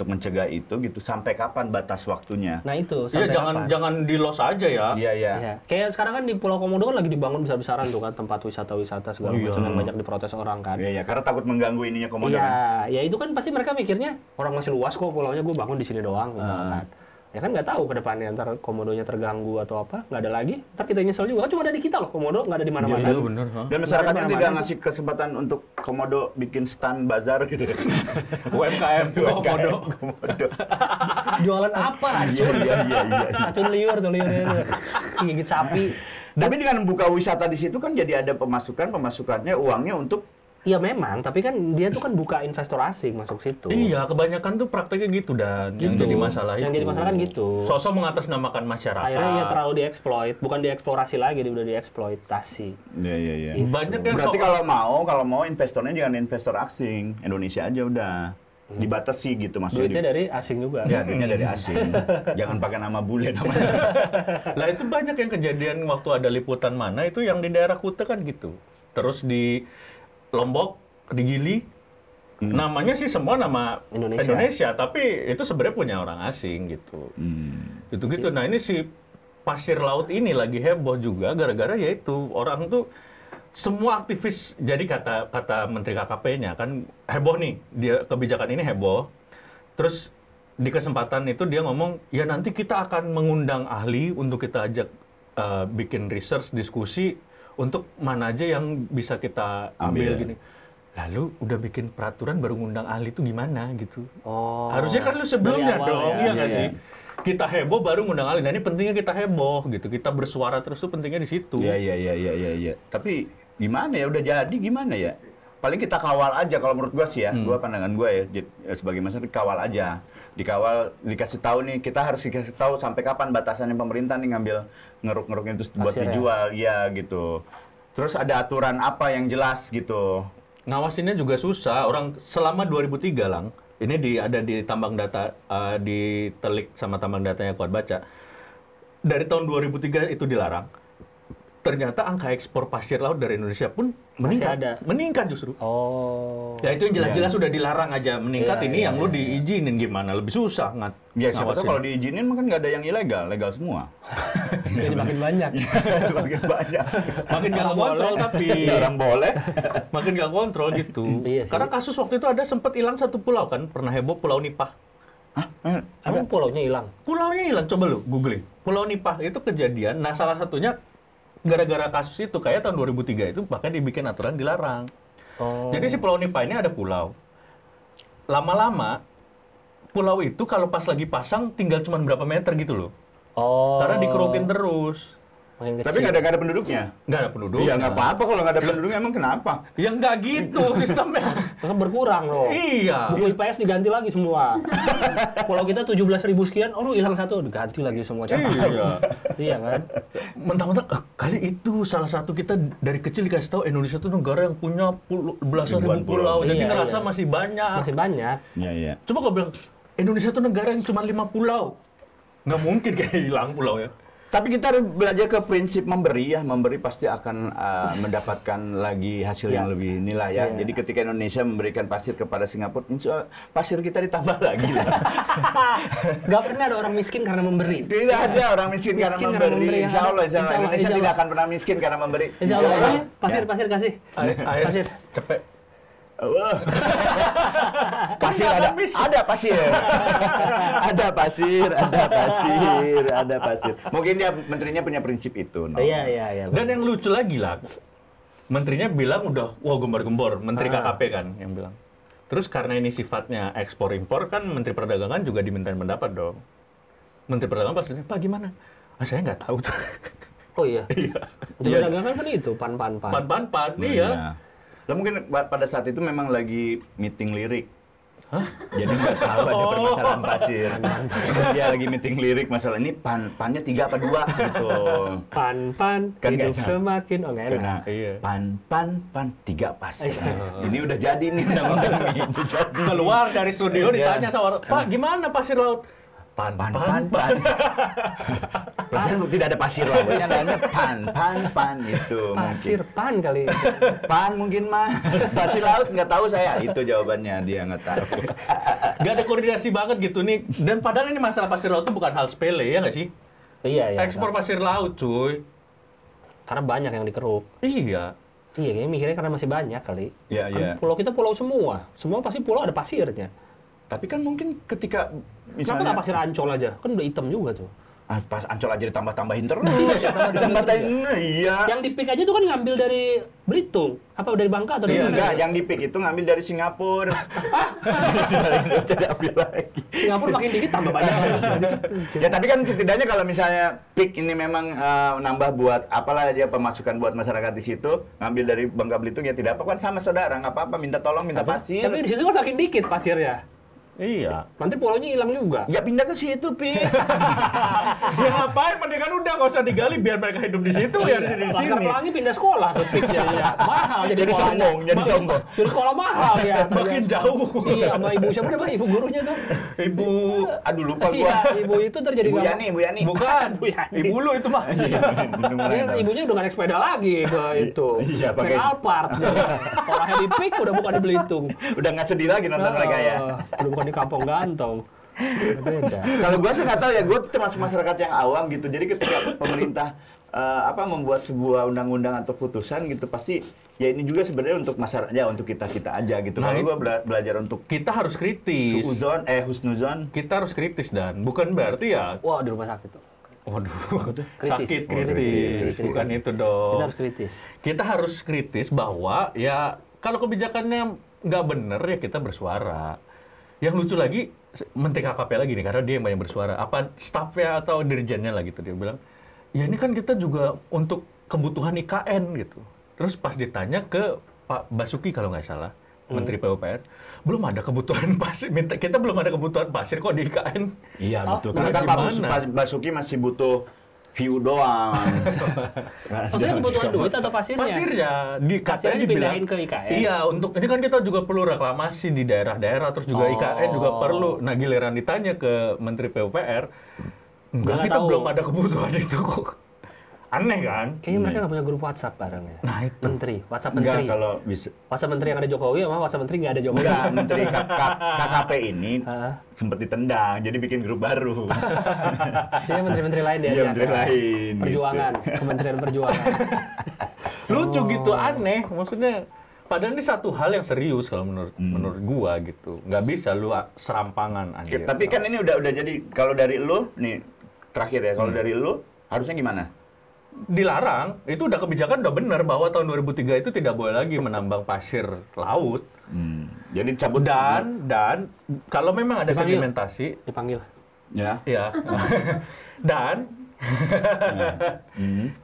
mencegah itu gitu, sampai kapan batas waktunya? Nah itu Iya, sampai jangan kapan? jangan di los aja ya. Iya. Iya. Kayak sekarang kan di Pulau Komodo kan lagi dibangun besar-besaran tuh kan, tempat wisata-wisata segala Iya. macam yang banyak diprotes orang kan. Iya, karena takut mengganggu ininya komodo kan. Iya, ya itu kan pasti mereka mikirnya orang masih luas kok pulaunya, gue bangun di sini doang gitu kan. Ya kan nggak tahu ke depannya ntar komodonya terganggu atau apa, nggak ada lagi. Ntar kita nyesel juga, kan cuma ada di kita loh komodo, nggak ada di mana-mana. Iya, benar. Ha? Dan masyarakatnya Mana-mana tidak tuh. ngasih kesempatan untuk komodo bikin stand bazar gitu. UMKM Komodo. Komodo. Jualan apa? Racun. Iya. Racun liur tuh, liurnya gigit sapi. Tapi dengan buka wisata di situ kan jadi ada pemasukannya uangnya untuk Iya memang, tapi kan dia tuh kan buka investor asing masuk situ. Iya, kebanyakan tuh prakteknya gitu dan yang Gitu. jadi masalah Yang itu. jadi masalah kan gitu. Sosok mengatasnamakan masyarakat. Akhirnya ya terlalu dieksploit, bukan dieksplorasi lagi, dia udah dieksploitasi. Iya. Banyak yang Berarti soal- kalau mau investornya jangan investor asing, Indonesia aja udah. Dibatasi gitu maksudnya. Duitnya dari asing juga. Ya, duitnya dari asing. Jangan pakai nama bule namanya. Lah itu banyak yang kejadian waktu ada liputan mana itu yang di daerah Kuta kan gitu. Terus di Lombok, di Gili, namanya sih semua nama Indonesia. tapi itu sebenarnya punya orang asing gitu. Gitu-gitu. Nah ini si pasir laut ini lagi heboh juga gara-gara yaitu orang tuh semua aktivis, jadi kata Menteri KKP-nya kan heboh nih, dia kebijakan ini heboh. Terus di kesempatan itu dia ngomong, ya nanti kita akan mengundang ahli untuk kita ajak bikin research, diskusi untuk mana aja yang bisa kita ambil gini. Lalu udah bikin peraturan baru ngundang ahli itu gimana gitu. Oh. Harusnya kan lu sebelumnya Dari awal dong, ya. iya nggak Iya, sih? Kita heboh baru ngundang ahli. Nah ini pentingnya kita heboh gitu. Kita bersuara terus tuh pentingnya di situ. Iya. Tapi gimana ya, udah jadi gimana ya? Paling kita kawal aja kalau menurut gua sih ya. Gua pandangan gua ya sebagai masyarakat kawal aja. Dikawal, dikasih tahu nih, kita harus dikasih tahu sampai kapan batasannya pemerintah nih ngambil ngeruk-ngeruknya itu buat Pasir ya? dijual, ya gitu. Terus ada aturan apa yang jelas gitu. Ngawasinnya juga susah. Orang selama 2003 lang, ini ada di tambang data di telik sama tambang datanya Kuat Baca. Dari tahun 2003 itu dilarang. Ternyata angka ekspor pasir laut dari Indonesia pun Masih meningkat. ada. Meningkat justru. Oh. Ya itu yang jelas-jelas sudah dilarang aja meningkat. Iya, Ini iya, yang lu iya. diizinin gimana? Lebih susah Ya siapa tahu ngawasin. kalau diizinin mah kan nggak ada yang ilegal, legal semua. Jadi makin banyak. Makin banyak. Makin nggak kontrol tapi Orang boleh. makin nggak kontrol gitu. Iya sih. Karena kasus waktu itu ada sempat hilang satu pulau kan, pernah heboh Pulau Nipah. Emang pulaunya hilang? Pulaunya hilang, coba lu googling. Pulau Nipah itu kejadian. Nah salah satunya gara-gara kasus itu kayak tahun 2003 itu bahkan dibikin aturan dilarang. Oh. Jadi si Pulau Nipah ini ada pulau. Lama-lama pulau itu kalau pas lagi pasang tinggal cuma berapa meter gitu loh. Oh. Karena dikerukin terus. Makin kecil. Tapi nggak ada penduduknya. Nggak ada penduduk. Iya nggak apa-apa kalau nggak ada penduduknya, emang kenapa? Ya nggak gitu sistemnya. Kan berkurang loh. Iya. Buku IPS diganti lagi semua. Pulau kita 17.000 sekian, oh hilang satu, diganti lagi semua catatan. Iya. Iya kan? Mentang-mentang kali itu salah satu kita dari kecil dikasih tahu Indonesia tuh negara yang punya belasan ribu Ribuan pulau. pulau. Jadi Iya, ngerasa iya. masih banyak. Masih banyak. Iya. Coba kau bilang Indonesia tuh negara yang cuma 5 pulau. Nggak mungkin kayak hilang pulau ya. Tapi kita harus belajar ke prinsip memberi ya. Memberi pasti akan mendapatkan lagi hasil yang lebih nilai ya. Iya. Jadi ketika Indonesia memberikan pasir kepada Singapura, insya Allah pasir kita ditambah lagi lah. Gak pernah ada orang miskin karena memberi. Tidak ada orang miskin karena Miskin karena memberi. memberi. Insya Allah, Insya Allah, Indonesia insya tidak Allah. akan pernah miskin karena memberi. Insya Allah. Ya. Pasir kasih. Air Pasir. cepet. Wah. Pasir ada, ada pasir. ada pasir. Mungkin dia menterinya punya prinsip itu. No? Iya. Dan yang lucu lagi lah, menterinya bilang udah, wah gembar-gembor, Menteri KKP kan yang bilang. Terus karena ini sifatnya ekspor-impor kan Menteri Perdagangan juga dimintain pendapat dong. Menteri Perdagangan pasti, Pak gimana? Ah saya nggak tahu tuh. Oh iya. Iya. Itu perdagangan kan itu, pan. Pan, Oh, iya. Lah mungkin pada saat itu memang lagi meeting lirik. Jadi nggak tahu ada permasalahan pasir. Dia lagi meeting lirik masalah ini pannya 3 apa 2 gitu. Pan, Kan hidup nggak enak. semakin, oh nggak enak. Karena Iya. pan 3 pasir. Ini udah jadi nih undang-undang ini. Udah jadi. Keluar dari studio Iya. ditanya sama orang, Pak gimana pasir laut? Pan. Perasaan tidak ada pasir lautnya, namanya pan itu. Pasir mungkin. pan kali. Pan mungkin mah. Pasir laut nggak tahu saya. Itu jawabannya, dia nggak tahu. Gak ada koordinasi banget gitu nih. Dan padahal ini masalah pasir laut itu bukan hal sepele ya nggak sih? Iya. Ekspor pasir laut cuy. Karena banyak yang dikeruk. Iya. Iya, kayaknya mikirnya karena masih banyak kali. Iya, Kan iya. pulau kita pulau semua. Semua pasti pulau ada pasirnya. Tapi kan mungkin ketika Kenapa misalnya nggak pasir Ancol aja? Kan udah hitam juga tuh. Pas Ancol aja ditambah-tambahin terus. Ditambah-tambahin, iya. Yang di PIK aja tuh kan ngambil dari Belitung, apa dari Bangka atau dari Iya, mana? enggak, yang di PIK itu ngambil dari Singapura. Jadi ambil lagi. Singapura makin dikit tambah banyak lagi. Ya tapi kan setidaknya kalau misalnya PIK ini memang nambah buat apalah aja pemasukan buat masyarakat di situ, ngambil dari Bangka Belitung ya tidak apa kan sama saudara, nggak apa-apa minta tolong minta pasir. Tapi di situ kan makin dikit pasirnya. Iya. Nanti pulaunya hilang juga. Ya pindah ke situ, PIK. Ya ngapain? Mendingan udah nggak usah digali biar mereka hidup di situ ya di sini. Laskar Pelangi pindah sekolah ke PIK jadinya. Mahal jadi Jadi sekolahnya. sombong, jadi sombong. Jadi sekolah mahal ya. Makin jauh. Iya, sama ibu siapa namanya? Ibu gurunya tuh. Ibu Aduh lupa Iya, gua. ibu itu terjadi Bu gampang. Yani, Bu Yani. bukan. Bu Yani. Ibu lu itu mah. Iya, ibunya udah nggak naik sepeda lagi ke itu. Iya, naik pakai- Alphard. Sekolahnya di PIK udah bukan di Belitung. Udah nggak sedih lagi nonton mereka ya. Udah bukan di Kampung Gantong. Beda. Kalau gua sih nggak tahu ya, gua tuh termasuk masyarakat yang awam gitu. Jadi ketika pemerintah membuat sebuah undang-undang atau putusan gitu, pasti ya ini juga sebenarnya untuk masyarakat ya untuk kita aja gitu. Nah, Kalau gua belajar untuk Kita harus kritis. husnuzon. Kita harus kritis dan bukan berarti ya. Wah, di rumah sakit tuh. Waduh. Kritis. Sakit Oh, kritis. kritis. Bukan itu dong. Kita harus kritis. Kita harus kritis bahwa ya kalau kebijakannya nggak bener ya kita bersuara. Yang lucu lagi Menteri KKP lagi nih karena dia yang banyak bersuara. Apa stafnya atau dirjennya lah gitu dia bilang, ya ini kan kita juga untuk kebutuhan IKN gitu. Terus pas ditanya ke Pak Basuki kalau nggak salah, Menteri PUPR, belum ada kebutuhan pasir. Kita belum ada kebutuhan pasir kok di IKN. Iya Oh, betul. Karena kan gimana? Pak Basuki masih butuh view doang. Maksudnya kebutuhan duit atau pasirnya? Pasirnya di Pasirnya katanya dibilang dipindahin ke IKN? Iya, untuk ini kan kita juga perlu reklamasi di daerah-daerah, terus juga Oh. IKN juga perlu. Nah, giliran ditanya ke Menteri PUPR, enggak, Nggak kita tahu. belum ada kebutuhan itu. Aneh kan? Kayaknya mereka nggak punya grup WhatsApp bareng ya. Nah, itu. Menteri, WhatsApp Enggak Menteri. kalau bisa. WhatsApp Menteri yang ada Jokowi sama WhatsApp Menteri nggak ada Jokowi. Enggak, Menteri KKP ini Hah? sempat ditendang, jadi bikin grup baru. Isinya menteri-menteri lain Iya, diajak. menteri lain, Perjuangan, gitu. Kementerian Perjuangan. Lucu gitu, aneh. Maksudnya padahal ini satu hal yang serius kalau menurut gua gitu. Nggak bisa lu serampangan anjir. Tapi kan ini udah jadi kalau dari lu nih terakhir ya, kalau dari lu harusnya gimana? dilarang, itu udah kebijakan udah benar bahwa tahun 2003 itu tidak boleh lagi menambang pasir laut. Jadi cabut Dan kalau memang ada Dipanggil. sedimentasi, Dipanggil. ya. ya. Dan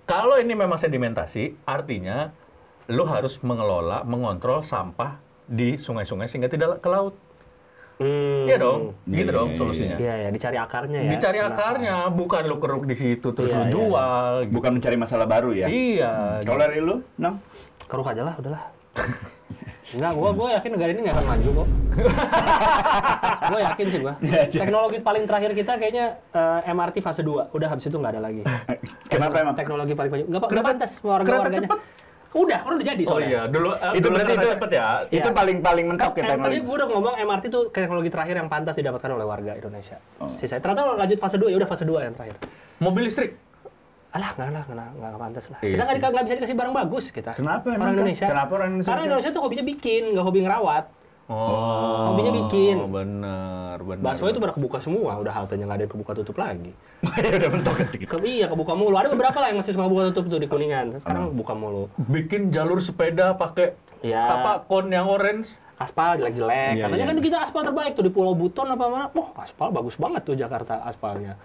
kalau ini memang sedimentasi, artinya lu harus mengelola, mengontrol sampah di sungai-sungai sehingga tidak ke laut. Iya dong, gitu Iya, dong iya, solusinya. Iya, ya, dicari akarnya ya. Dicari Kenapa? akarnya, bukan lu keruk di situ terus Iya, lu iya. jual. gitu. Bukan mencari masalah baru ya. Iya. Kalau dari lu, Nong? Keruk aja lah, udahlah. Enggak, gua yakin negara ini nggak akan maju kok. Gua yakin sih gua. Teknologi paling terakhir kita kayaknya MRT fase 2. Udah habis itu nggak ada lagi. Kenapa emang? Teknologi paling maju. Nggak pantas warga-warganya. Kereta cepet? Udah jadi Oh soalnya. iya, dulu Itu dulu berarti kereta itu cepet ya. Itu Iya. paling mentok ya Tadi teknologi. gue udah ngomong MRT itu teknologi terakhir yang pantas didapatkan oleh warga Indonesia. Sisa ternyata lanjut fase 2, ya udah fase 2 yang terakhir. Mobil listrik. Alah, nggak pantas lah. Iya Kita nggak bisa dikasih barang bagus kita. Kenapa emang, Orang Kak? Indonesia. Kenapa orang Indonesia? Karena Indonesia tuh hobinya bikin, nggak hobi ngerawat. Oh, Hobinya bikin. Bener. Bakso itu pada kebuka semua, udah haltenya nggak ada yang kebuka tutup lagi. Ya udah mentok gitu. Iya, kebuka mulu. Ada beberapa lah yang masih suka buka tutup tuh di Kuningan. Sekarang buka mulu. Bikin jalur sepeda pakai Iya. apa kon yang orange. Aspal jelek-jelek. Iya, Katanya iya. kan kita aspal terbaik tuh di Pulau Buton apa mana. Wah, aspal bagus banget tuh Jakarta aspalnya.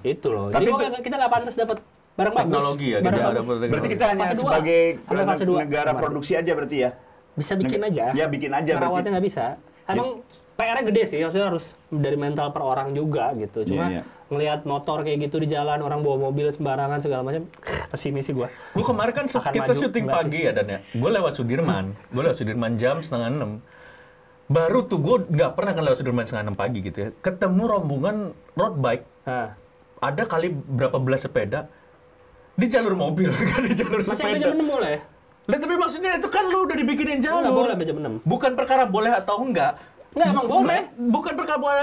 Itu loh. Tapi Jadi kita nggak pantas dapat barang bagus. Teknologi ya, Barang kita bagus. ada Berarti kita hanya Fase 2. sebagai Sampai fase 2. negara Kemarin. produksi aja berarti ya. Bisa bikin aja. Ya, bikin aja berarti. Merawatnya nggak bisa. Emang PR-nya gede sih, maksudnya harus dari mental per orang juga gitu. Cuma Iya, iya. ngelihat motor kayak gitu di jalan, orang bawa mobil sembarangan segala macam, pesimis sih gua. Gue kemarin kan Akan kita maju, syuting enggak pagi ya Dan ya. Gue lewat Sudirman jam 5:30. Baru tuh gue nggak pernah kan lewat Sudirman 5:30 pagi gitu ya. Ketemu rombongan road bike. Nah, Ada kali berapa belas sepeda di jalur mobil, kan di jalur masih sampai sepeda. jam 6 boleh? Lah tapi maksudnya itu kan lu udah dibikinin jalur. Nggak boleh sampai jam 6. Bukan perkara boleh atau enggak. Nggak, emang boleh. Bukan perkara boleh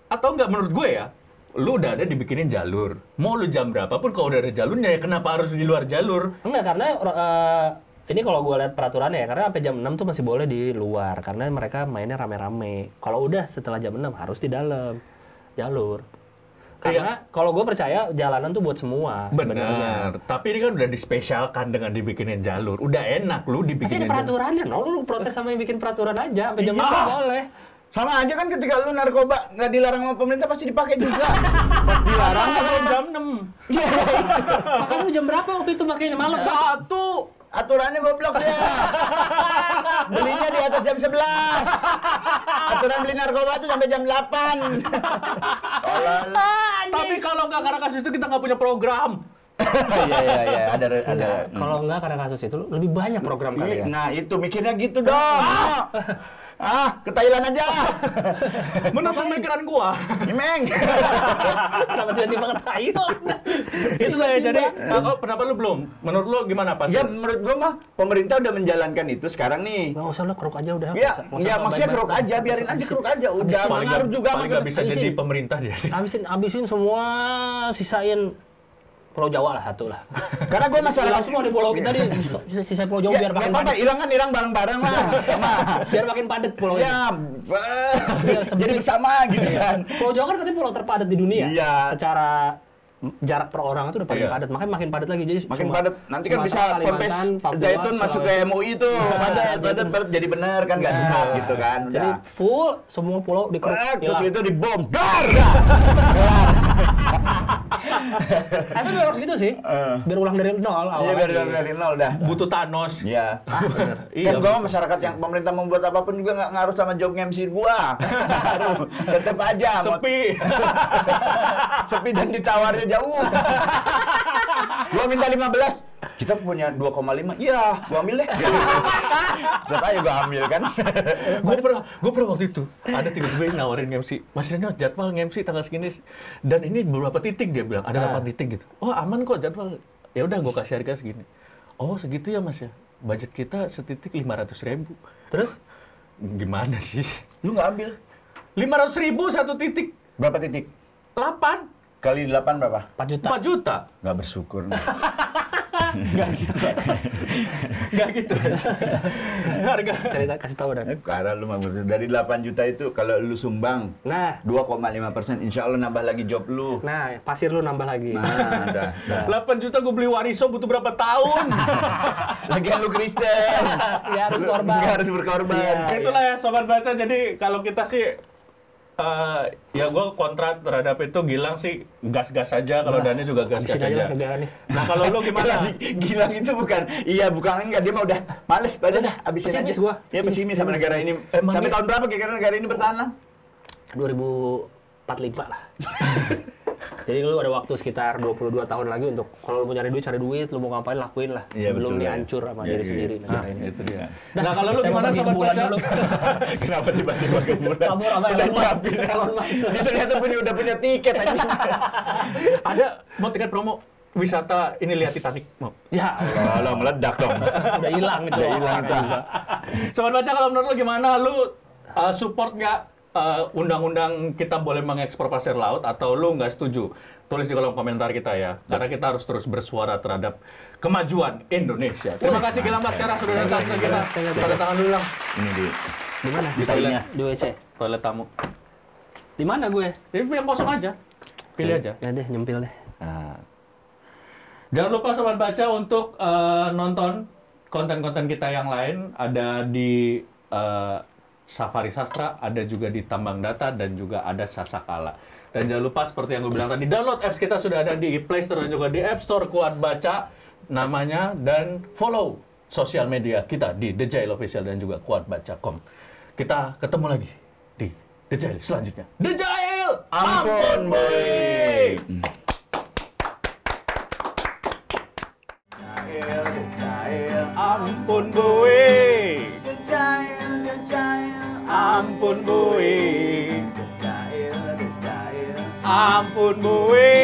atau enggak menurut gue ya. Lu udah ada dibikinin jalur. Mau lu jam berapapun kalau udah ada jalurnya ya kenapa harus di luar jalur? Enggak, karena ini kalau gue lihat peraturannya ya, karena sampai jam 6 tuh masih boleh di luar karena mereka mainnya rame-rame. Kalau udah setelah jam 6 harus di dalam jalur. Karena kalau gue percaya jalanan tuh buat semua sebenarnya. Benar. Tapi ini kan udah dispesialkan dengan dibikinin jalur. Udah enak lu Tapi dibikinin ada peraturannya, lu protes sama yang bikin peraturan aja, sampai jam Iya. berapa boleh. Sama aja kan ketika lu narkoba nggak dilarang sama pemerintah pasti dipakai juga. Dilarang sampai jam 6. Makanya lu jam berapa waktu itu makanya malam? Satu. Aturannya goblok ya. Belinya di atas jam 11. Aturan beli narkoba itu sampai jam 8. Tapi kalau nggak karena kasus itu kita nggak punya program. Iya, ada. Kalau enggak karena kasus itu lebih banyak program kali ya. Nah, itu mikirnya gitu dong. Ke Thailand aja. Menurut pemikiran gua. Imeng. Kenapa tiba-tiba ke Thailand? Itulah ya, jadi kalau pendapat lu belum? Menurut lu gimana pas? Ya menurut gua mah pemerintah udah menjalankan itu sekarang nih. Nggak usah lah, keruk aja udah. Ya, Nggak usah ya maksudnya baik-baik. keruk aja, biarin aja keruk aja. Udah paling pengaruh juga paling nggak bisa Habisin. jadi pemerintah dia. Habisin semua, sisain Pulau Jawa lah satu lah. Karena gua masalah Hilang semua di pulau kita nih, sisa Pulau Jawa biar makin apa-apa, padat. hilang bareng-bareng lah. Sama. Biar makin padat pulau Ya, Biar jadi bersama gitu kan. Pulau Jawa kan katanya pulau terpadat di dunia. Iya. Secara jarak per orang itu udah paling Iya. padat, makanya makin padat lagi. Jadi Makin semua- padat. Nanti kan bisa Sumatera, Ponpes Kalimantan, Papua, Zaitun masuk ke Sulawesi. MUI tuh. Padat. Jadi bener kan nggak sesat gitu kan. Jadi Udah. full semua pulau dikeruk Terus hilang. itu dibom. Dar. Tapi memang harus gitu sih. Biar ulang dari nol awal. Iya biar lagi. dari nol dah. Butuh Thanos. Iya. Iya, Kan gua masyarakat yang pemerintah membuat apapun juga nggak ngaruh sama job MC gua. Tetep aja. Sepi. Sepi dan ditawarnya jauh. Gua minta 15. Kita punya 2,5. Iya, gua ambil deh. Tetep aja gua ambil kan. Gue pernah waktu itu ada tiba-tiba yang nawarin MC, Mas Reno jadwal MC tanggal segini dan ini beberapa titik dia bilang ada 8 titik gitu. Oh aman kok jadwal. Ya udah gue kasih harga segini. Oh segitu ya Mas ya. Budget kita setitik 500.000. Terus Gimana sih? Lu nggak ambil. 500.000 satu titik. Berapa titik? 8. Kali 8 berapa? 4 juta. 4 juta. Nggak bersyukur. Nggak gitu. Harga. Cerita kasih tahu dan. Karena lu mah bersyukur. Dari 8 juta itu kalau lu sumbang Nah, 2,5%, insya Allah nambah lagi job lu. pasir lu nambah lagi. Nah, dah. 8 juta gue beli wariso butuh berapa tahun? Lagian lu Kristen. Ya harus korban. Nggak harus berkorban. Iya. Itulah ya Sobat Baca. Jadi kalau kita sih ya gue kontra terhadap itu. Gilang sih gas-gas aja, kalau Dani juga gas-gas Habisin aja aja. lah kerjaan nih. Nah kalau lu gimana? Gilang itu bukan enggak, dia mah udah males, udah habisin Pesimis aja. gua. Ya pesimis sama negara ini. Emang Sampai dia- tahun berapa kira-kira negara ini bertahan lah? 2045 lah. Jadi lu ada waktu sekitar 22 tahun lagi untuk kalau lu mau cari duit, lu mau ngapain lakuin lah Iya, sebelum betul, dia ya. hancur sama Iya, diri iya. sendiri negara ini. Itu dia. Nah kalau lu Saya mau gimana pergi Sobat ke bulan Baca? dulu. Kenapa tiba-tiba ke bulan? Kabur sama Udah Elon Musk. nyiapin. Elon Musk. Dia ternyata udah punya tiket aja. Ada mau tiket promo wisata ini lihat Titanic mau. Ya, Kalau meledak dong. udah hilang itu. Udah hilang itu. Sobat Baca, kalau menurut lu gimana? Lu support nggak undang-undang kita boleh mengekspor pasir laut atau lu nggak setuju? Tulis di kolom komentar kita ya. Karena kita harus terus bersuara terhadap kemajuan Indonesia. Terima kasih Gilang Baskara sudah datang ke kita. Tanda tangan dulu Lang. Ini di Di mana? Di talinya. Di WC. Toilet tamu. Di mana gue? Ini yang kosong aja. Pilih aja. Ya deh, nyempil deh. Nah. Jangan lupa Sobat Baca untuk nonton konten-konten kita yang lain. Ada di Safari Sastra, ada juga di Tambang Data, dan juga ada Sasakala. Dan jangan lupa seperti yang gue bilang tadi, download apps kita sudah ada di Play Store dan juga di App Store, Kuat Baca namanya, dan follow sosial media kita di The Jail Official dan juga kuatbaca.com. Kita ketemu lagi di The Jail selanjutnya. The Jail! Ampun, boy! Ampun boy, ampun boy, ampun boy.